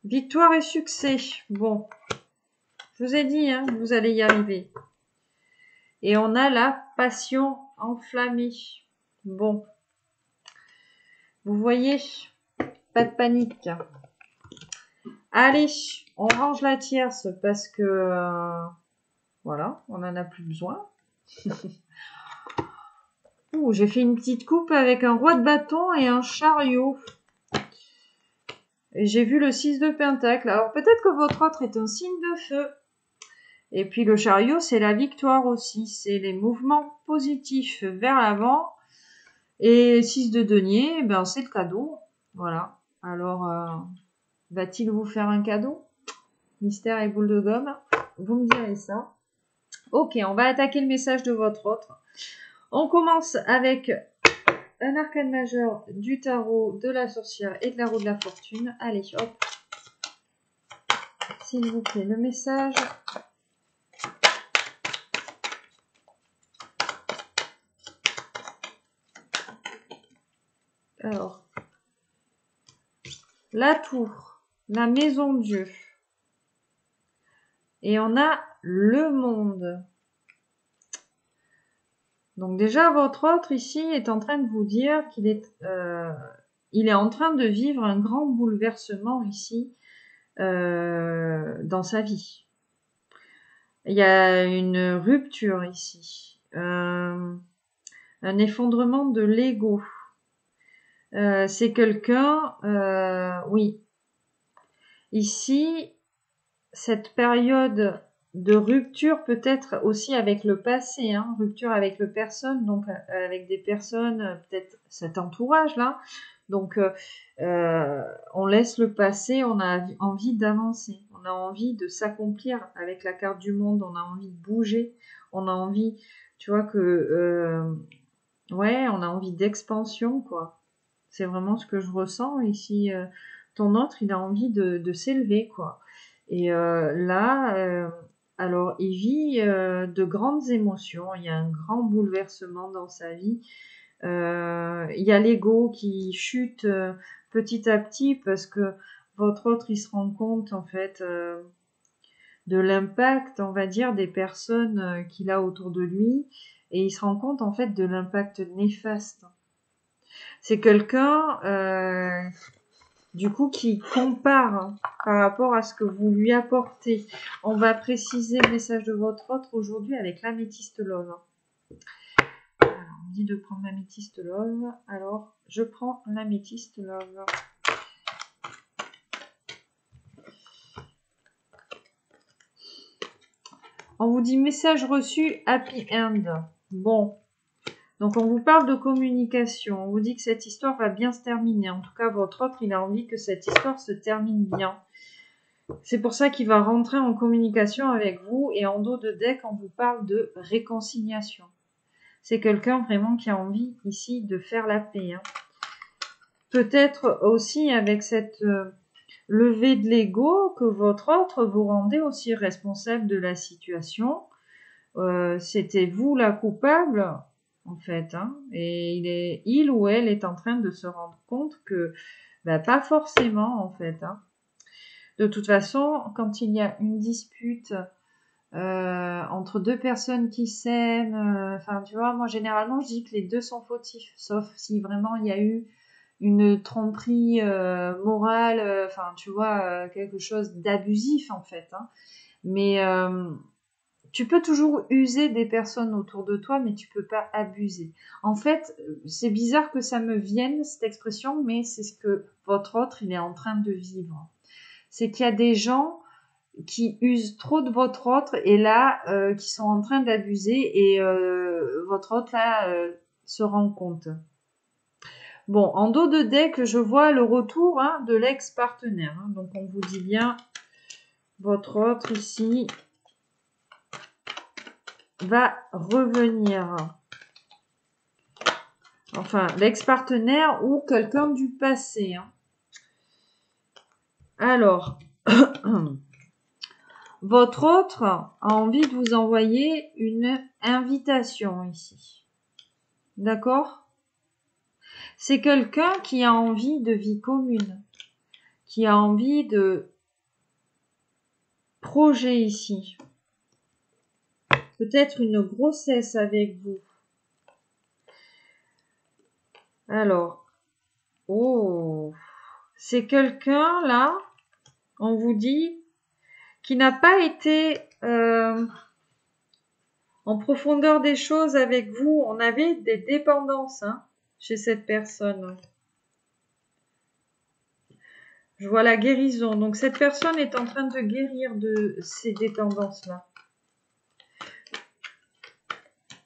Victoire et succès. Bon, je vous ai dit, hein, vous allez y arriver. Et on a la passion enflammée. Bon, vous voyez, pas de panique. Allez, on range la tierce parce que, voilà, on n'en a plus besoin. Ouh, j'ai fait une petite coupe avec un roi de bâton et un chariot. Et j'ai vu le 6 de pentacle. Alors peut-être que votre autre est un signe de feu. Et puis le chariot, c'est la victoire aussi. C'est les mouvements positifs vers l'avant. Et 6 de denier, ben c'est le cadeau. Voilà. Alors, va-t-il vous faire un cadeau? Mystère et boule de gomme. Vous me direz ça. Ok, on va attaquer le message de votre autre. On commence avec un arcane majeur du tarot, de la sorcière et de la roue de la fortune. Allez, hop. S'il vous plaît, le message. Alors, la tour, la maison Dieu. Et on a le monde. Donc déjà, votre autre ici est en train de vous dire qu'il est, il est en train de vivre un grand bouleversement ici dans sa vie. Il y a une rupture ici, un effondrement de l'ego. C'est quelqu'un, oui. Ici, cette période de rupture peut-être aussi avec le passé, hein, rupture avec le personne, donc avec des personnes, peut-être cet entourage-là. Donc, on laisse le passé, on a envie d'avancer, on a envie de s'accomplir avec la carte du monde, on a envie de bouger, on a envie, tu vois que, ouais, on a envie d'expansion, quoi. C'est vraiment ce que je ressens ici. Ton autre, il a envie de s'élever, quoi. Et là, alors, il vit de grandes émotions. Il y a un grand bouleversement dans sa vie. Il y a l'ego qui chute petit à petit parce que votre autre, il se rend compte, en fait, de l'impact, on va dire, des personnes qu'il a autour de lui. Et il se rend compte, en fait, de l'impact néfaste. C'est quelqu'un... du coup, qui compare par rapport à ce que vous lui apportez. On va préciser le message de votre autre aujourd'hui avec l'améthyste love. Alors, on me dit de prendre l'améthyste love. Alors, je prends l'améthyste love. On vous dit message reçu, happy end. Bon. Donc, on vous parle de communication. On vous dit que cette histoire va bien se terminer. En tout cas, votre autre, il a envie que cette histoire se termine bien. C'est pour ça qu'il va rentrer en communication avec vous et en dos de deck, on vous parle de réconciliation. C'est quelqu'un vraiment qui a envie ici de faire la paix. Hein. Peut-être aussi avec cette levée de l'ego que votre autre vous rendez aussi responsable de la situation. C'était vous la coupable, en fait. Hein, et il ou elle est en train de se rendre compte que pas forcément, en fait. Hein. De toute façon, quand il y a une dispute entre deux personnes qui s'aiment. Enfin, tu vois, moi, généralement, je dis que les deux sont fautifs, sauf si vraiment il y a eu une tromperie morale, enfin, tu vois, quelque chose d'abusif, en fait. Hein. Mais tu peux toujours user des personnes autour de toi, mais tu peux pas abuser. En fait, c'est bizarre que ça me vienne, cette expression, mais c'est ce que votre autre, il est en train de vivre. C'est qu'il y a des gens qui usent trop de votre autre et là, qui sont en train d'abuser et votre autre, là, se rend compte. Bon, en dos de deck, je vois le retour hein, de l'ex-partenaire. Hein. Donc, on vous dit bien, votre autre ici va revenir. Enfin, l'ex-partenaire ou quelqu'un du passé. Hein. Alors, votre autre a envie de vous envoyer une invitation ici. D'accord ? C'est quelqu'un qui a envie de vie commune, qui a envie de projet ici. Peut-être une grossesse avec vous. Alors, oh, c'est quelqu'un là, on vous dit, qui n'a pas été en profondeur des choses avec vous. On avait des dépendances hein, chez cette personne. Je vois la guérison. Donc cette personne est en train de guérir de ces dépendances-là.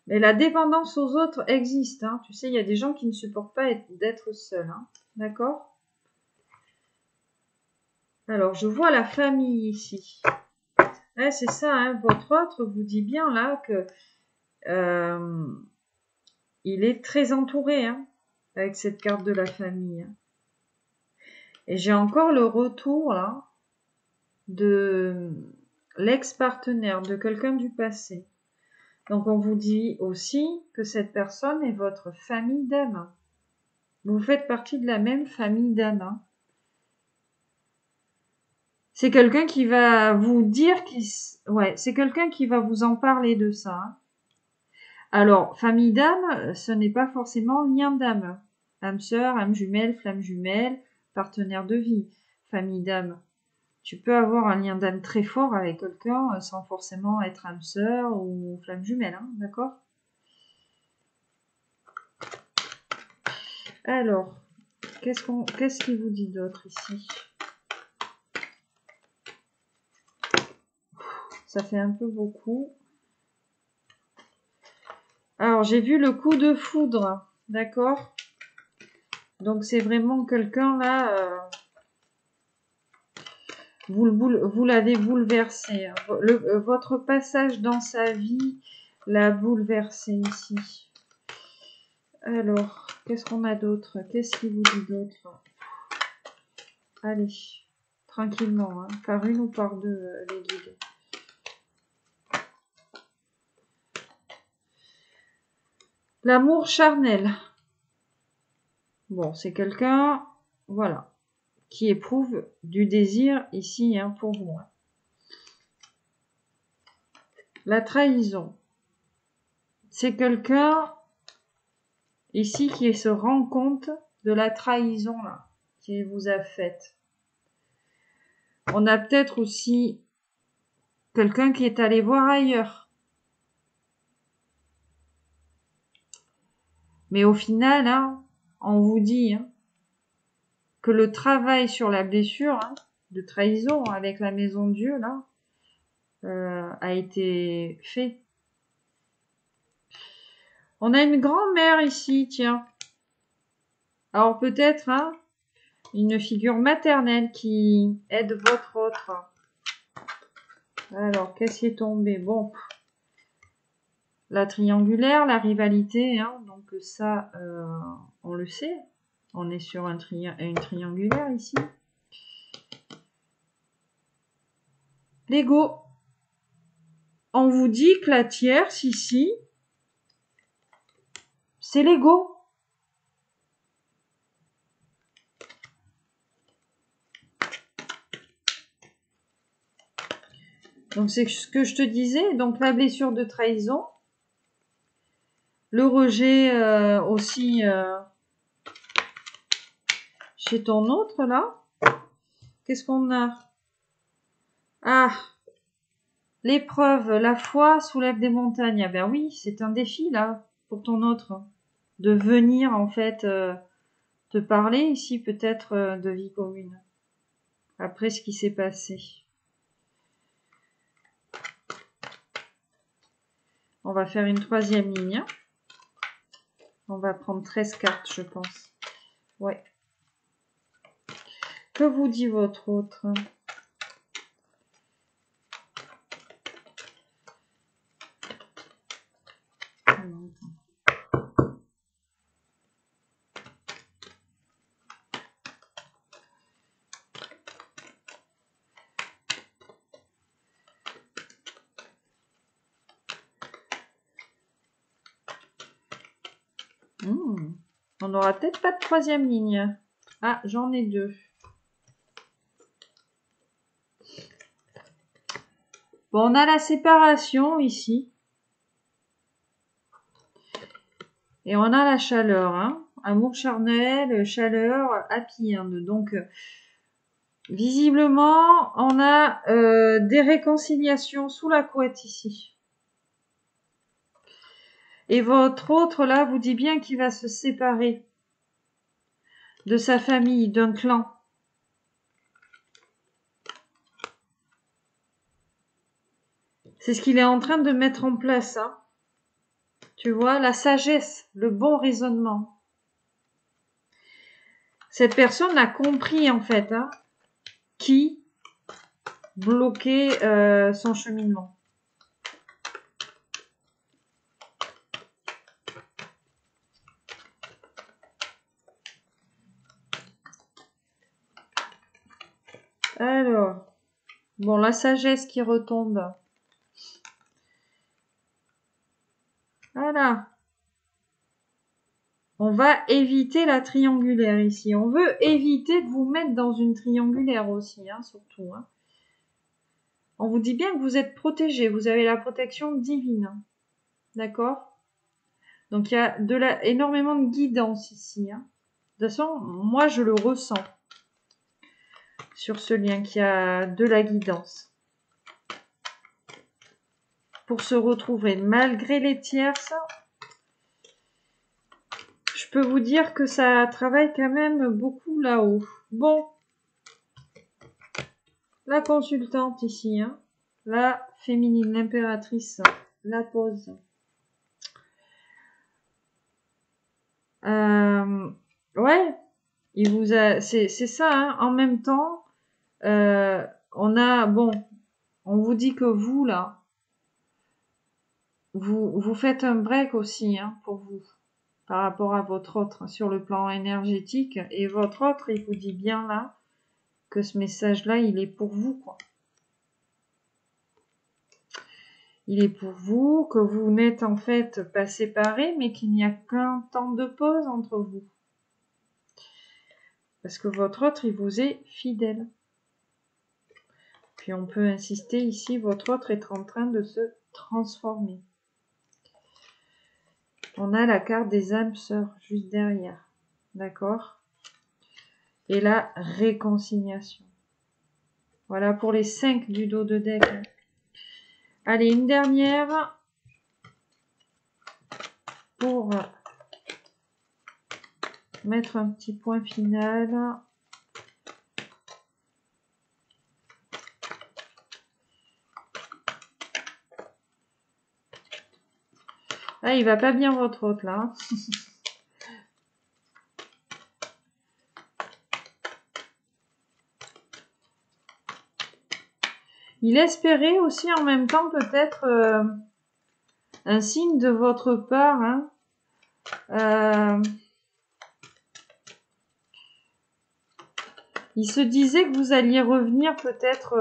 Mais la dépendance aux autres existe. Hein. Tu sais, il y a des gens qui ne supportent pas d'être seuls. Hein. D'accord ? Alors, je vois la famille ici. Ouais, c'est ça, hein. Votre autre vous dit bien là que il est très entouré hein, avec cette carte de la famille. Et j'ai encore le retour là de l'ex-partenaire, de quelqu'un du passé. Donc on vous dit aussi que cette personne est votre famille d'âme. Vous faites partie de la même famille d'âme. Hein. C'est quelqu'un qui va vous dire ouais, c'est quelqu'un qui va vous en parler de ça. Hein. Alors, famille d'âme, ce n'est pas forcément lien d'âme. Âme sœur, âme jumelle, flamme jumelle, partenaire de vie. Famille d'âme. Tu peux avoir un lien d'âme très fort avec quelqu'un sans forcément être âme sœur ou flamme jumelle, hein, d'accord ? Alors, qu'est-ce qu'il vous dit d'autre ici ? Ça fait un peu beaucoup. Alors, j'ai vu le coup de foudre, d'accord ? Donc, c'est vraiment quelqu'un là, vous l'avez bouleversé. Hein. Votre passage dans sa vie l'a bouleversé ici. Alors, qu'est-ce qu'on a d'autre ? Qu'est-ce qu'il vous dit d'autre ? Allez, tranquillement, hein, par une ou par deux, les guides. L'amour charnel. Bon, c'est quelqu'un, voilà, qui éprouve du désir ici hein, pour vous. Hein. La trahison. C'est quelqu'un ici qui se rend compte de la trahison là, qu'il vous a faite. On a peut-être aussi quelqu'un qui est allé voir ailleurs. Mais au final, hein, on vous dit hein, que le travail sur la blessure hein, de trahison avec la maison de Dieu là a été fait. On a une grand-mère ici, tiens. Alors peut-être hein, une figure maternelle qui aide votre autre. Alors, qu'est-ce qui est tombé ? Bon, la triangulaire, la rivalité, hein, donc ça, on le sait. On est sur une triangulaire ici. L'ego. On vous dit que la tierce ici, c'est l'ego. Donc c'est ce que je te disais. Donc la blessure de trahison. Le rejet aussi chez ton autre là. Qu'est-ce qu'on a? Ah, l'épreuve, la foi soulève des montagnes. Ah ben oui, c'est un défi là pour ton autre. De venir en fait te parler ici peut-être de vie commune. Après ce qui s'est passé. On va faire une troisième ligne. On va prendre 13 cartes, je pense. Ouais. Que vous dit votre autre? On n'aura peut-être pas de troisième ligne. Ah, j'en ai deux. Bon, on a la séparation ici. Et on a la chaleur. Hein. Amour charnel, chaleur, happy end. Donc, visiblement, on a des réconciliations sous la couette ici. Et votre autre, là, vous dit bien qu'il va se séparer de sa famille, d'un clan. C'est ce qu'il est en train de mettre en place. Hein. Tu vois, la sagesse, le bon raisonnement. Cette personne a compris, en fait, hein, qui bloquait son cheminement. Alors, bon, la sagesse qui retombe. Voilà. On va éviter la triangulaire ici. On veut éviter de vous mettre dans une triangulaire aussi, hein, surtout. Hein. On vous dit bien que vous êtes protégé. Vous avez la protection divine. D'accord? Donc, il y a énormément de guidance ici. Hein. De toute façon, moi, je le ressens. Sur ce lien qui a de la guidance. Pour se retrouver malgré les tierces, je peux vous dire que ça travaille quand même beaucoup là-haut. Bon, la consultante ici, hein, la féminine, l'impératrice, la pause. Ouais, il vous a, c'est ça, hein, en même temps, on a, bon, on vous dit que vous, là, vous faites un break aussi, hein, pour vous, par rapport à votre autre, sur le plan énergétique, et votre autre, il vous dit bien, là, que ce message-là, il est pour vous, quoi. Il est pour vous, que vous n'êtes en fait pas séparés, mais qu'il n'y a qu'un temps de pause entre vous. Parce que votre autre, il vous est fidèle. Puis on peut insister ici, votre autre est en train de se transformer. On a la carte des âmes sœurs juste derrière. D'accord? Et la réconciliation. Voilà pour les 5 du dos de deck. Allez, une dernière pour mettre un petit point final. Ah, il va pas bien votre autre là. Il espérait aussi en même temps peut-être un signe de votre part. Hein. Il se disait que vous alliez revenir peut-être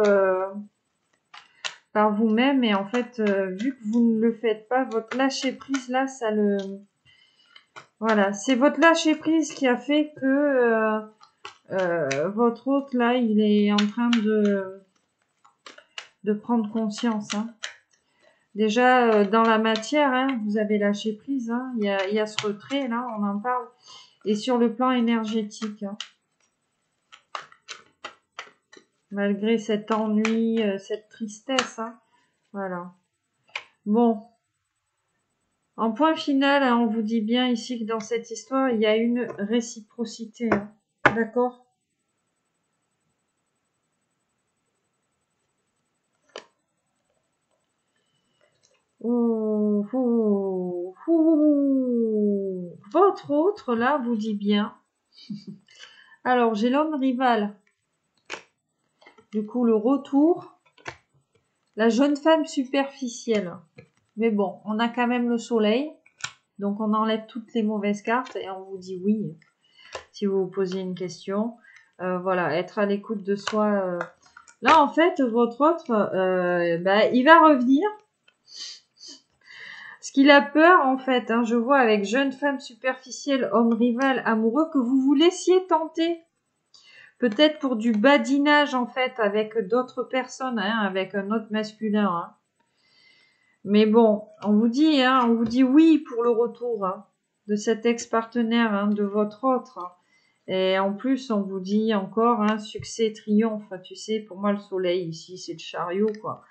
par vous-même, et en fait, vu que vous ne le faites pas, votre lâcher-prise là, ça le... Voilà, c'est votre lâcher-prise qui a fait que votre hôte là, il est en train de de prendre conscience. Hein. Déjà, dans la matière, hein, vous avez lâché prise. Hein. Il y a ce retrait, là, on en parle. Et sur le plan énergétique, hein. Malgré cet ennui, cette tristesse. Hein. Voilà. Bon. En point final, hein, on vous dit bien ici que dans cette histoire, il y a une réciprocité. Hein. D'accord ? Oh, oh, oh. Votre autre, là, vous dit bien. Alors, j'ai l'homme rival. Du coup, le retour. La jeune femme superficielle. Mais bon, on a quand même le soleil. Donc, on enlève toutes les mauvaises cartes et on vous dit oui. Si vous vous posez une question. Voilà, être à l'écoute de soi. Là, en fait, votre autre, il va revenir. Ce qu'il a peur, en fait, hein, je vois avec jeune femme superficielle, homme rival, amoureux, que vous vous laissiez tenter. Peut-être pour du badinage, en fait, avec d'autres personnes, hein, avec un autre masculin. Hein. Mais bon, on vous dit oui pour le retour hein, de cet ex-partenaire, hein, de votre autre. Hein. Et en plus, on vous dit encore, hein, succès, triomphe. Tu sais, pour moi, le soleil ici, c'est le chariot, quoi.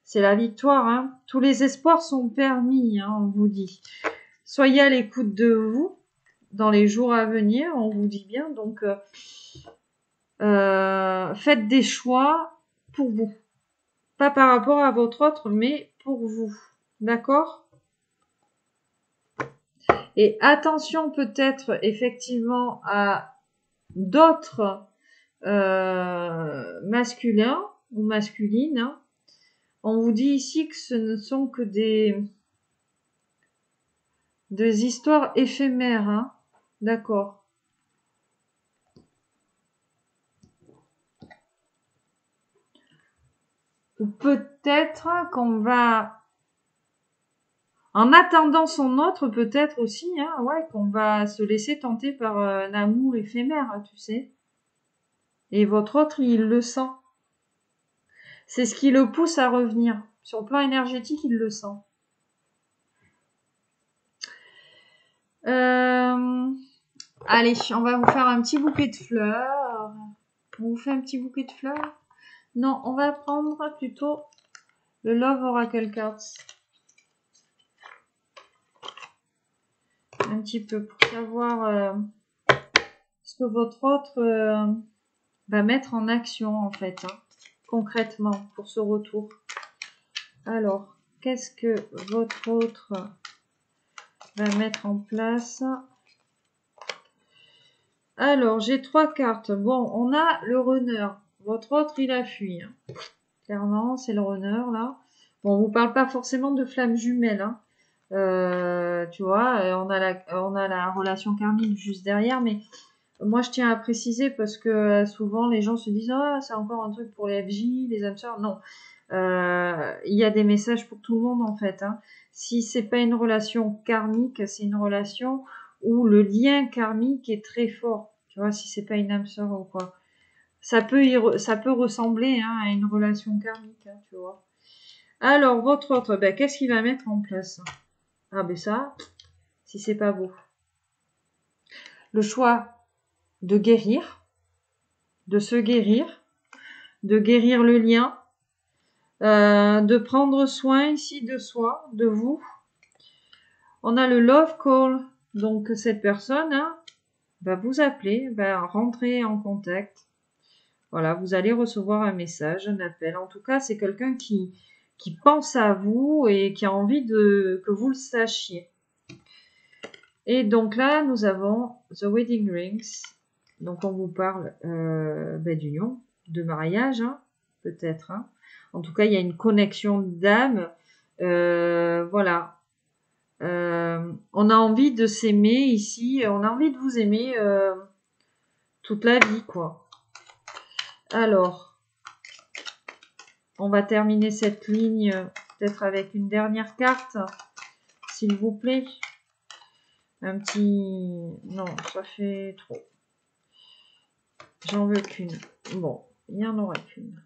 C'est la victoire. Hein. Tous les espoirs sont permis, hein, on vous dit. Soyez à l'écoute de vous dans les jours à venir, on vous dit bien. Donc, faites des choix pour vous. Pas par rapport à votre autre, mais pour vous. D'accord ? Et attention peut-être effectivement à d'autres masculins ou masculines. Hein. On vous dit ici que ce ne sont que des histoires éphémères. Hein. D'accord. Ou peut-être qu'on va... En attendant son autre, peut-être aussi, hein, ouais, qu'on va se laisser tenter par un amour éphémère, hein, tu sais. Et votre autre, il le sent. C'est ce qui le pousse à revenir. Sur le plan énergétique, il le sent. Allez, on va vous faire un petit bouquet de fleurs. On vous fait un petit bouquet de fleurs? Non, on va prendre plutôt le Love Oracle Cards. Un petit peu pour savoir ce que votre autre va mettre en action en fait, hein, concrètement pour ce retour. Alors, qu'est-ce que votre autre va mettre en place? Alors, j'ai 3 cartes. Bon, on a le runner. Votre autre, il a fui. Hein. Clairement, c'est le runner, là. Bon, on vous parle pas forcément de flammes jumelles. Hein. Tu vois, on a la relation karmique juste derrière. Mais moi, je tiens à préciser parce que souvent, les gens se disent « Ah, c'est encore un truc pour les FJ, les âmes sœurs. » Non. Il y a des messages pour tout le monde, en fait. Hein. Si c'est pas une relation karmique, c'est une relation où le lien karmique est très fort. Tu vois, si c'est pas une âme sœur ou quoi. Ça peut ressembler hein, à une relation karmique, hein, tu vois. Alors, votre autre, ben, qu'est-ce qu'il va mettre en place? Ah ben ça, si c'est pas beau. Le choix de guérir, de se guérir, de guérir le lien, de prendre soin ici de soi, de vous. On a le love call, donc cette personne hein, va vous appeler, va rentrer en contact. Voilà, vous allez recevoir un message, un appel. En tout cas, c'est quelqu'un qui pense à vous et qui a envie que vous le sachiez. Et donc là, nous avons The Wedding Rings. Donc on vous parle d'union, de mariage, hein, peut-être. Hein. En tout cas, il y a une connexion d'âme. Voilà. On a envie de s'aimer ici. On a envie de vous aimer toute la vie, quoi. Alors, on va terminer cette ligne peut-être avec une dernière carte, s'il vous plaît. Un petit... Non, ça fait trop. J'en veux qu'une. Bon, il n'y en aura qu'une.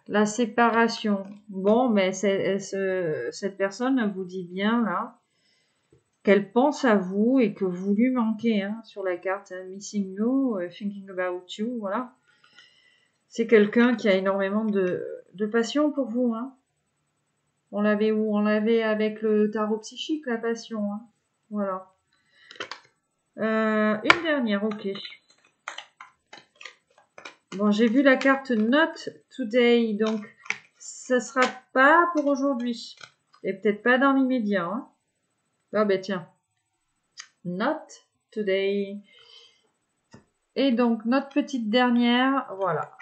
La séparation. Bon, mais cette personne vous dit bien, là, qu'elle pense à vous et que vous lui manquez, hein, sur la carte, hein, Missing You, Thinking About You, voilà. C'est quelqu'un qui a énormément de passion pour vous, hein. On l'avait où? On l'avait avec le tarot psychique, la passion, hein. Voilà. Une dernière, ok. Bon, j'ai vu la carte Not Today, donc ça sera pas pour aujourd'hui. Et peut-être pas dans l'immédiat, hein. Ah ben tiens. Not Today. Et donc, notre petite dernière, voilà.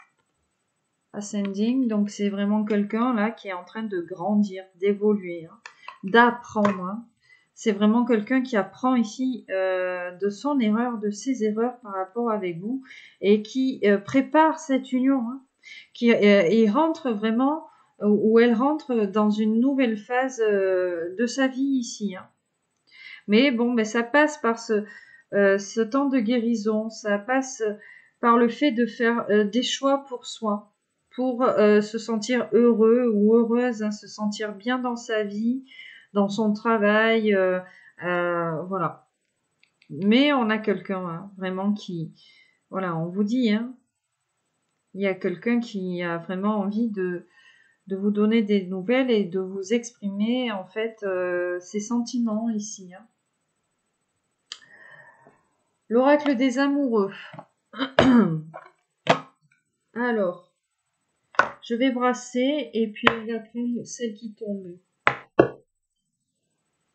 Ascending, donc c'est vraiment quelqu'un là qui est en train de grandir, d'évoluer, hein, d'apprendre, hein. C'est vraiment quelqu'un qui apprend ici de son erreur, de ses erreurs par rapport avec vous et qui prépare cette union, hein, qui et rentre vraiment ou elle rentre dans une nouvelle phase de sa vie ici, hein. Mais bon, ben ça passe par ce temps de guérison, ça passe par le fait de faire des choix pour soi, pour se sentir heureux ou heureuse, hein, se sentir bien dans sa vie, dans son travail, voilà. Mais on a quelqu'un, hein, vraiment qui, voilà, on vous dit, hein, il y a quelqu'un qui a vraiment envie de vous donner des nouvelles et de vous exprimer en fait ses sentiments ici, hein. L'oracle des amoureux. Alors, je vais brasser et puis on va prendre celle qui tombe.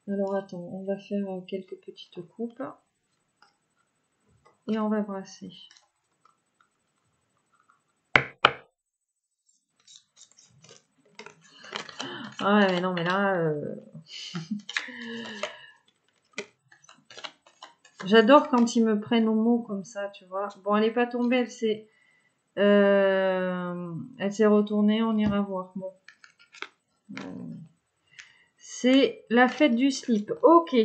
Alors attends, on va faire quelques petites coupes et on va brasser. Ah ouais, mais non, mais là, j'adore quand ils me prennent au mot comme ça, tu vois. Bon, elle n'est pas tombée, elle s'est retournée, on ira voir. Bon. C'est la fête du slip. Ok.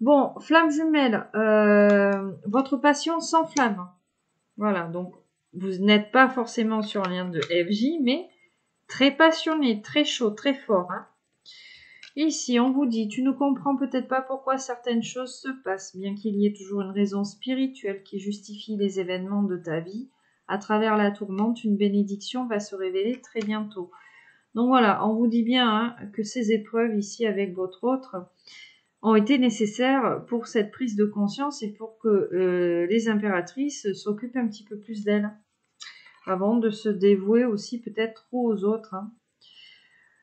Bon, flamme jumelle, votre passion s'enflamme. Voilà, donc vous n'êtes pas forcément sur un lien de FJ, mais très passionné, très chaud, très fort, hein. Ici, on vous dit, tu ne comprends peut-être pas pourquoi certaines choses se passent, bien qu'il y ait toujours une raison spirituelle qui justifie les événements de ta vie. À travers la tourmente, une bénédiction va se révéler très bientôt. Donc voilà, on vous dit bien, hein, que ces épreuves ici avec votre autre ont été nécessaires pour cette prise de conscience et pour que les impératrices s'occupent un petit peu plus d'elles, avant de se dévouer aussi peut-être trop aux autres, hein.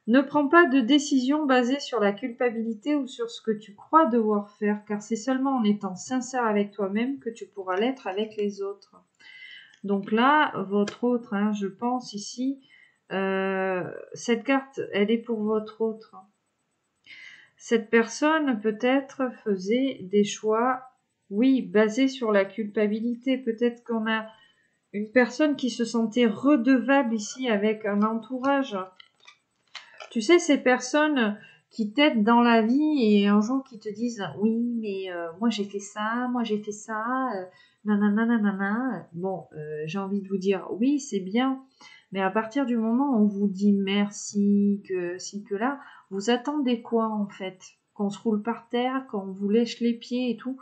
Ne prends pas de décision basée sur la culpabilité ou sur ce que tu crois devoir faire, car c'est seulement en étant sincère avec toi-même que tu pourras l'être avec les autres. Donc là, votre autre, hein, je pense ici, cette carte, elle est pour votre autre. Cette personne peut-être faisait des choix, oui, basés sur la culpabilité. Peut-être qu'on a une personne qui se sentait redevable ici avec un entourage. Tu sais, ces personnes qui t'aident dans la vie et un jour qui te disent oui, mais moi j'ai fait ça, nanana, nanana. Bon, j'ai envie de vous dire oui, c'est bien, mais à partir du moment où on vous dit merci, que si, que là, vous attendez quoi en fait? Qu'on se roule par terre, qu'on vous lèche les pieds et tout.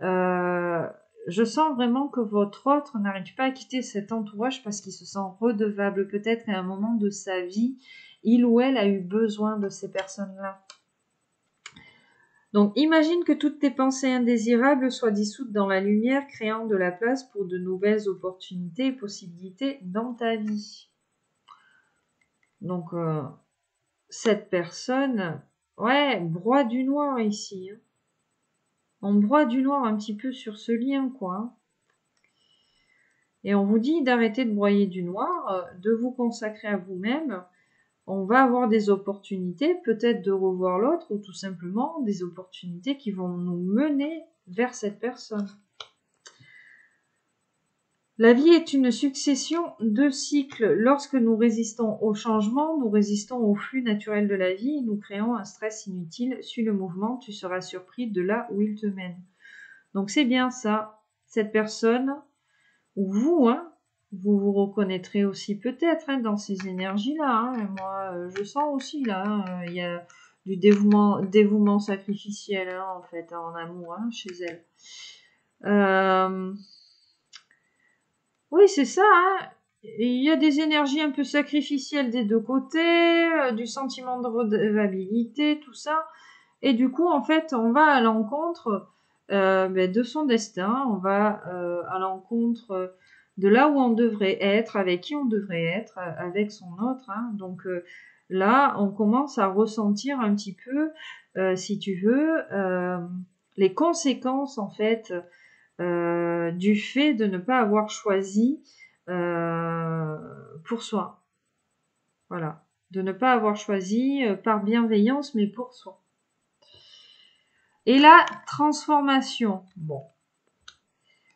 Je sens vraiment que votre autre n'arrive pas à quitter cet entourage parce qu'il se sent redevable peut-être à un moment de sa vie. Il ou elle a eu besoin de ces personnes-là. Donc imagine que toutes tes pensées indésirables soient dissoutes dans la lumière, créant de la place pour de nouvelles opportunités et possibilités dans ta vie. Donc cette personne, ouais, broie du noir ici, hein. On broie du noir un petit peu sur ce lien, quoi, hein. Et on vous dit d'arrêter de broyer du noir, de vous consacrer à vous-même. On va avoir des opportunités, peut-être de revoir l'autre, ou tout simplement des opportunités qui vont nous mener vers cette personne. La vie est une succession de cycles. Lorsque nous résistons au changement, nous résistons au flux naturel de la vie et nous créons un stress inutile. Suis le mouvement, tu seras surpris de là où il te mène. Donc c'est bien ça, cette personne, ou vous, hein, Vous vous reconnaîtrez aussi peut-être hein, dans ces énergies-là. Hein. Moi, je sens aussi là, hein, il y a du dévouement sacrificiel hein, en fait en amour hein, chez elle. Oui, c'est ça. Hein. Il y a des énergies un peu sacrificielles des deux côtés, du sentiment de redevabilité, tout ça. Et du coup, en fait, on va à l'encontre de son destin. On va à l'encontre de là où on devrait être, avec qui on devrait être, avec son autre. Hein. Donc là, on commence à ressentir un petit peu, si tu veux, les conséquences en fait du fait de ne pas avoir choisi pour soi. Voilà. De ne pas avoir choisi par bienveillance, mais pour soi. Et la transformation. Bon.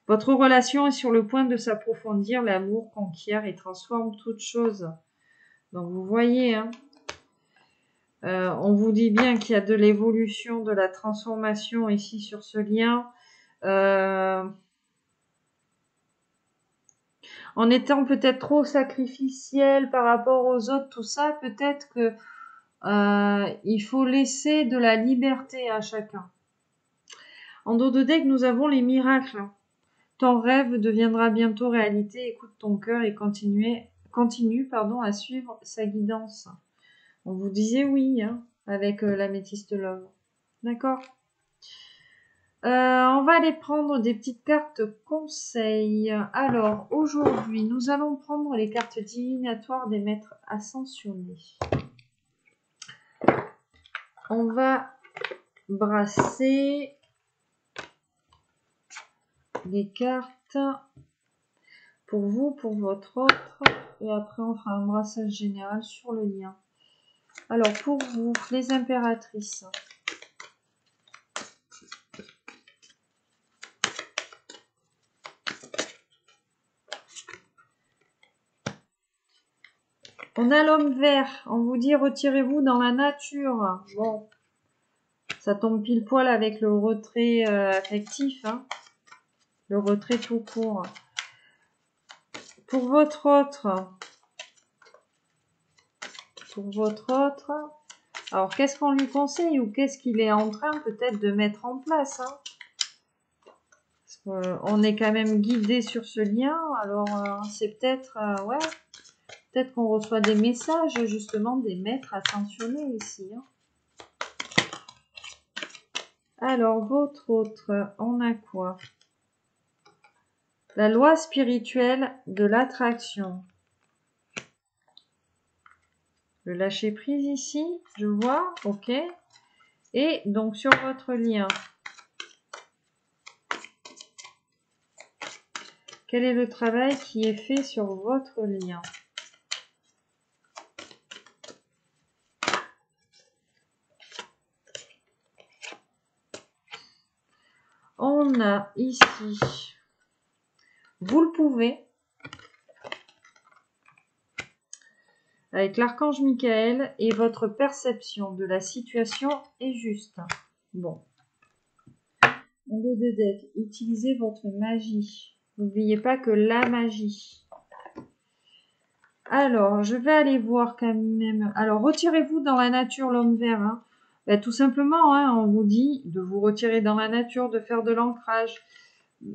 Votre relation est sur le point de s'approfondir. L'amour conquiert et transforme toute chose. Donc vous voyez, hein, on vous dit bien qu'il y a de l'évolution, de la transformation ici sur ce lien. En étant peut-être trop sacrificiel par rapport aux autres, tout ça, peut-être que il faut laisser de la liberté à chacun. En dos de deck, nous avons les miracles. Ton rêve deviendra bientôt réalité. Écoute ton cœur et continue à suivre sa guidance. On vous disait oui hein, avec l'améthyste love. D'accord. On va aller prendre des petites cartes conseils. Alors, aujourd'hui, nous allons prendre les cartes divinatoires des maîtres ascensionnés. On va brasser les cartes pour vous, pour votre autre. Et après, on fera un brassage général sur le lien. Alors, pour vous, les impératrices. On a l'homme vert. On vous dit retirez-vous dans la nature. Bon, ça tombe pile poil avec le retrait affectif. Hein. Le retrait tout court. Pour votre autre. Alors, qu'est-ce qu'on lui conseille ou qu'est-ce qu'il est en train peut-être de mettre en place hein. On est quand même guidé sur ce lien. Alors, c'est peut-être... ouais. Peut-être qu'on reçoit des messages, justement, des maîtres ascensionnés ici. Hein. Alors, votre autre, on a quoi? La loi spirituelle de l'attraction. Le lâcher prise ici, je vois, ok. Et donc, sur votre lien, quel est le travail qui est fait sur votre lien? On a ici, vous le pouvez, avec l'archange Michael et votre perception de la situation est juste. Bon. En dos de deck, utilisez votre magie. N'oubliez pas que la magie. Alors, je vais aller voir quand même. Alors, retirez-vous dans la nature, l'homme vert. Hein. Ben, tout simplement, hein, on vous dit de vous retirer dans la nature, de faire de l'ancrage.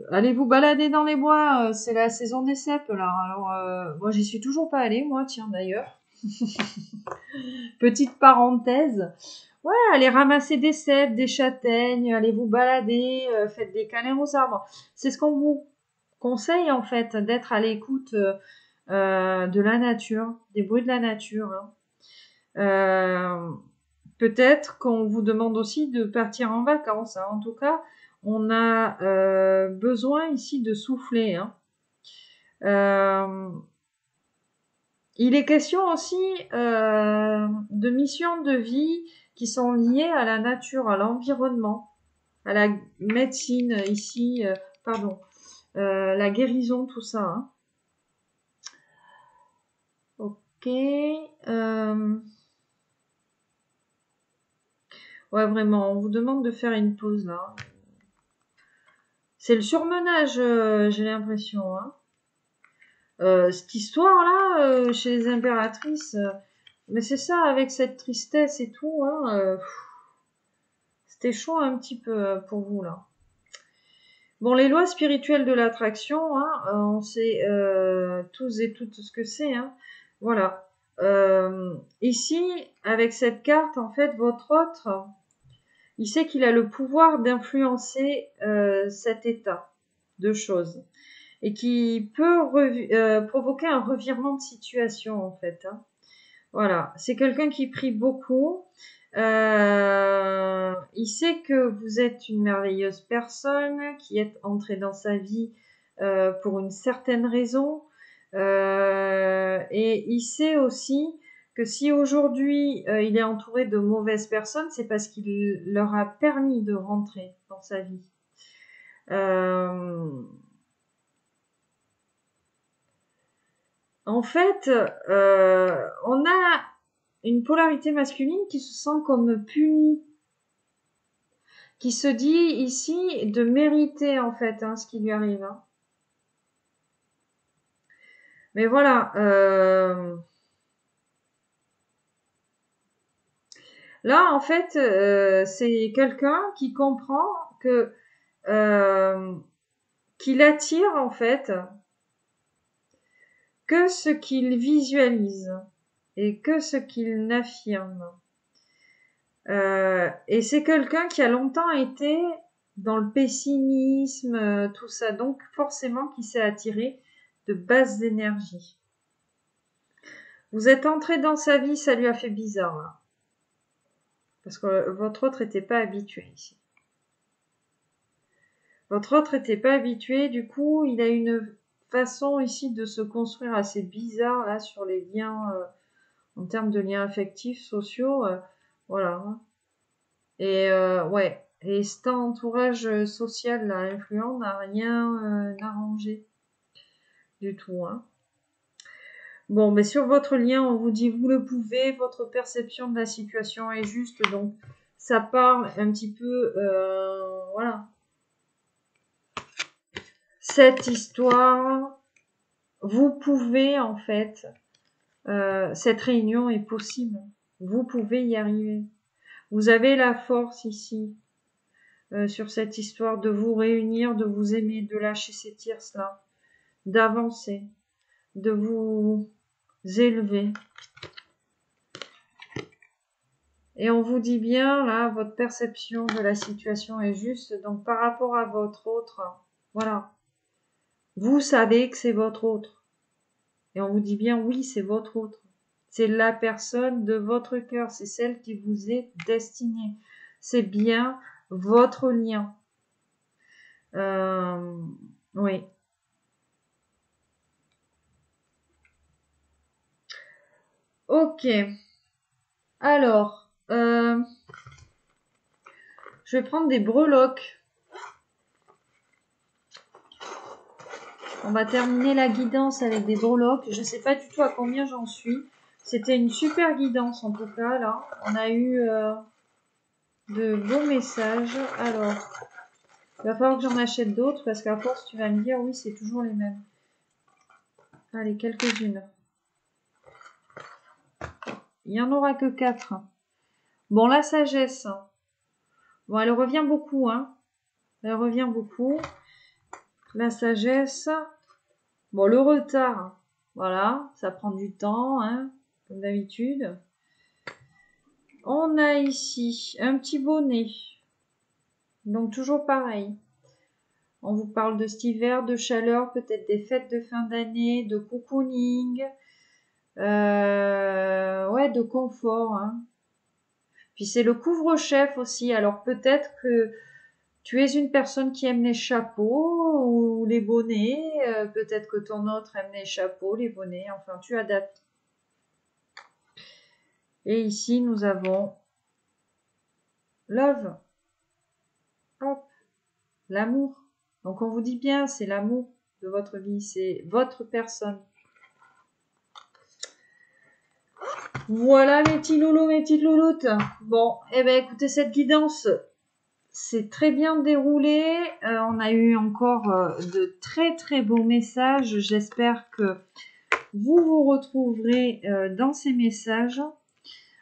Allez vous balader dans les bois, c'est la saison des cèpes là. Alors, moi j'y suis toujours pas allée, moi, tiens d'ailleurs. Petite parenthèse. Ouais, allez ramasser des cèpes, des châtaignes, allez vous balader, faites des câlins aux arbres. C'est ce qu'on vous conseille en fait, d'être à l'écoute de la nature, des bruits de la nature. Hein. Peut-être qu'on vous demande aussi de partir en vacances. Hein. En tout cas, on a besoin ici de souffler. Hein. Il est question aussi de missions de vie qui sont liées à la nature, à l'environnement, à la médecine ici, la guérison, tout ça. Hein. Ok. Ouais, vraiment, on vous demande de faire une pause là. C'est le surmenage, j'ai l'impression. Hein. Cette histoire-là, chez les impératrices, mais c'est ça, avec cette tristesse et tout, hein, c'était chaud un petit peu pour vous, là. Bon, les lois spirituelles de l'attraction, hein, on sait tous et toutes ce que c'est, hein. Voilà. Ici, avec cette carte, en fait, votre autre, il sait qu'il a le pouvoir d'influencer cet état de choses et qui peut provoquer un revirement de situation, en fait, hein. Voilà, c'est quelqu'un qui prie beaucoup. Il sait que vous êtes une merveilleuse personne, qui est entrée dans sa vie pour une certaine raison. Et il sait aussi que si aujourd'hui il est entouré de mauvaises personnes, c'est parce qu'il leur a permis de rentrer dans sa vie. En fait, on a une polarité masculine qui se sent comme punie, qui se dit ici de mériter en fait ce qui lui arrive. Hein. Mais voilà, là en fait, c'est quelqu'un qui comprend que qu'il attire en fait que ce qu'il visualise et que ce qu'il affirme. Et c'est quelqu'un qui a longtemps été dans le pessimisme, tout ça, donc forcément qui s'est attiré de basses énergies. Vous êtes entré dans sa vie, ça lui a fait bizarre là, parce que votre autre n'était pas habitué ici. Votre autre n'était pas habitué, du coup, il a une façon ici de se construire assez bizarre là sur les liens, en termes de liens affectifs, sociaux, voilà. Et ouais, et cet entourage social là, influent n'a rien arrangé du tout. Hein. Bon, mais sur votre lien, on vous dit vous le pouvez, votre perception de la situation est juste, donc ça parle un petit peu, voilà. Cette histoire, vous pouvez en fait, cette réunion est possible. Vous pouvez y arriver. Vous avez la force ici. Sur cette histoire de vous réunir, de vous aimer, de lâcher ces tirs-là, d'avancer, de vous élever. Et on vous dit bien, là, votre perception de la situation est juste, donc par rapport à votre autre, voilà. Vous savez que c'est votre autre. Et on vous dit bien, oui, c'est votre autre. C'est la personne de votre cœur, c'est celle qui vous est destinée. C'est bien votre lien. Oui. Ok. Alors, je vais prendre des breloques. On va terminer la guidance avec des breloques. Je ne sais pas du tout à combien j'en suis. C'était une super guidance en tout cas, là. On a eu de beaux messages. Alors, il va falloir que j'en achète d'autres parce qu'à force, tu vas me dire, oui, c'est toujours les mêmes. Allez, quelques-unes. Il n'y en aura que 4. Bon, la sagesse. Bon, elle revient beaucoup, hein. Elle revient beaucoup. La sagesse. Bon, le retard, voilà, ça prend du temps, hein, comme d'habitude. On a ici un petit bonnet. Donc, toujours pareil. On vous parle de cet hiver, de chaleur, peut-être des fêtes de fin d'année, de cocooning, ouais, de confort. Hein. Puis c'est le couvre-chef aussi. Alors peut-être que tu es une personne qui aime les chapeaux ou les bonnets. Peut-être que ton autre aime les chapeaux, les bonnets. Enfin, tu adaptes. Et ici, nous avons love. Hop, l'amour. Donc, on vous dit bien, c'est l'amour de votre vie. C'est votre personne. Voilà mes petits loulous, mes petites louloutes. Bon, eh ben écoutez, cette guidance c'est très bien déroulé. On a eu encore de très très beaux messages. J'espère que vous vous retrouverez dans ces messages.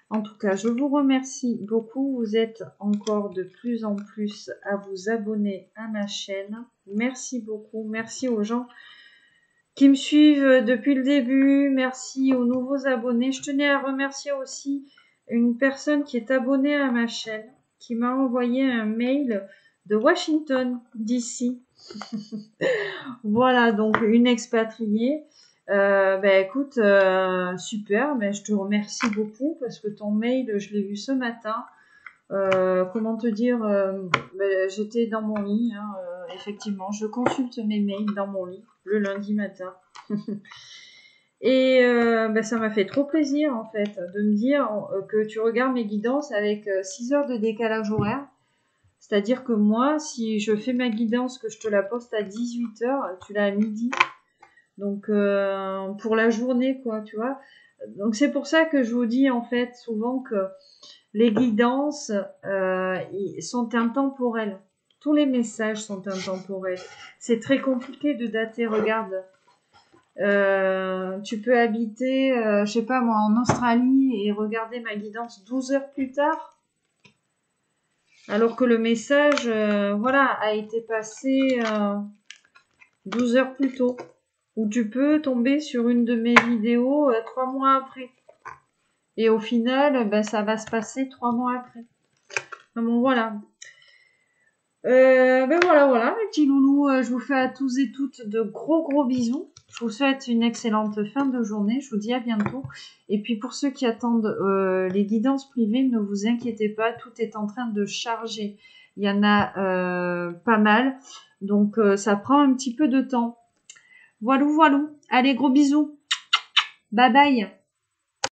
En tout cas, je vous remercie beaucoup. Vous êtes encore de plus en plus à vous abonner à ma chaîne. Merci beaucoup. Merci aux gens qui me suivent depuis le début. Merci aux nouveaux abonnés. Je tenais à remercier aussi une personne qui est abonnée à ma chaîne, qui m'a envoyé un mail de Washington, D.C. Voilà, donc une expatriée. Écoute, super, je te remercie beaucoup parce que ton mail, je l'ai vu ce matin. Comment te dire, j'étais dans mon lit, hein, effectivement, je consulte mes mails dans mon lit le lundi matin. Et ça m'a fait trop plaisir en fait de me dire que tu regardes mes guidances avec 6 heures de décalage horaire. C'est-à-dire que moi, si je fais ma guidance, que je te la poste à 18 heures, tu l'as à midi. Donc pour la journée, quoi, tu vois. Donc c'est pour ça que je vous dis en fait souvent que les guidances sont intemporelles. Tous les messages sont intemporels. C'est très compliqué de dater. Regarde, tu peux habiter, je sais pas moi, en Australie et regarder ma guidance 12 heures plus tard, alors que le message, a été passé 12 heures plus tôt. Ou tu peux tomber sur une de mes vidéos 3 mois après. Et au final, ça va se passer 3 mois après. Bon, voilà. Voilà, mes petits loulous. Je vous fais à tous et toutes de gros bisous. Je vous souhaite une excellente fin de journée. Je vous dis à bientôt. Et puis pour ceux qui attendent les guidances privées, ne vous inquiétez pas. Tout est en train de charger. Il y en a pas mal. Donc ça prend un petit peu de temps. Voilà. Allez, gros bisous. Bye bye.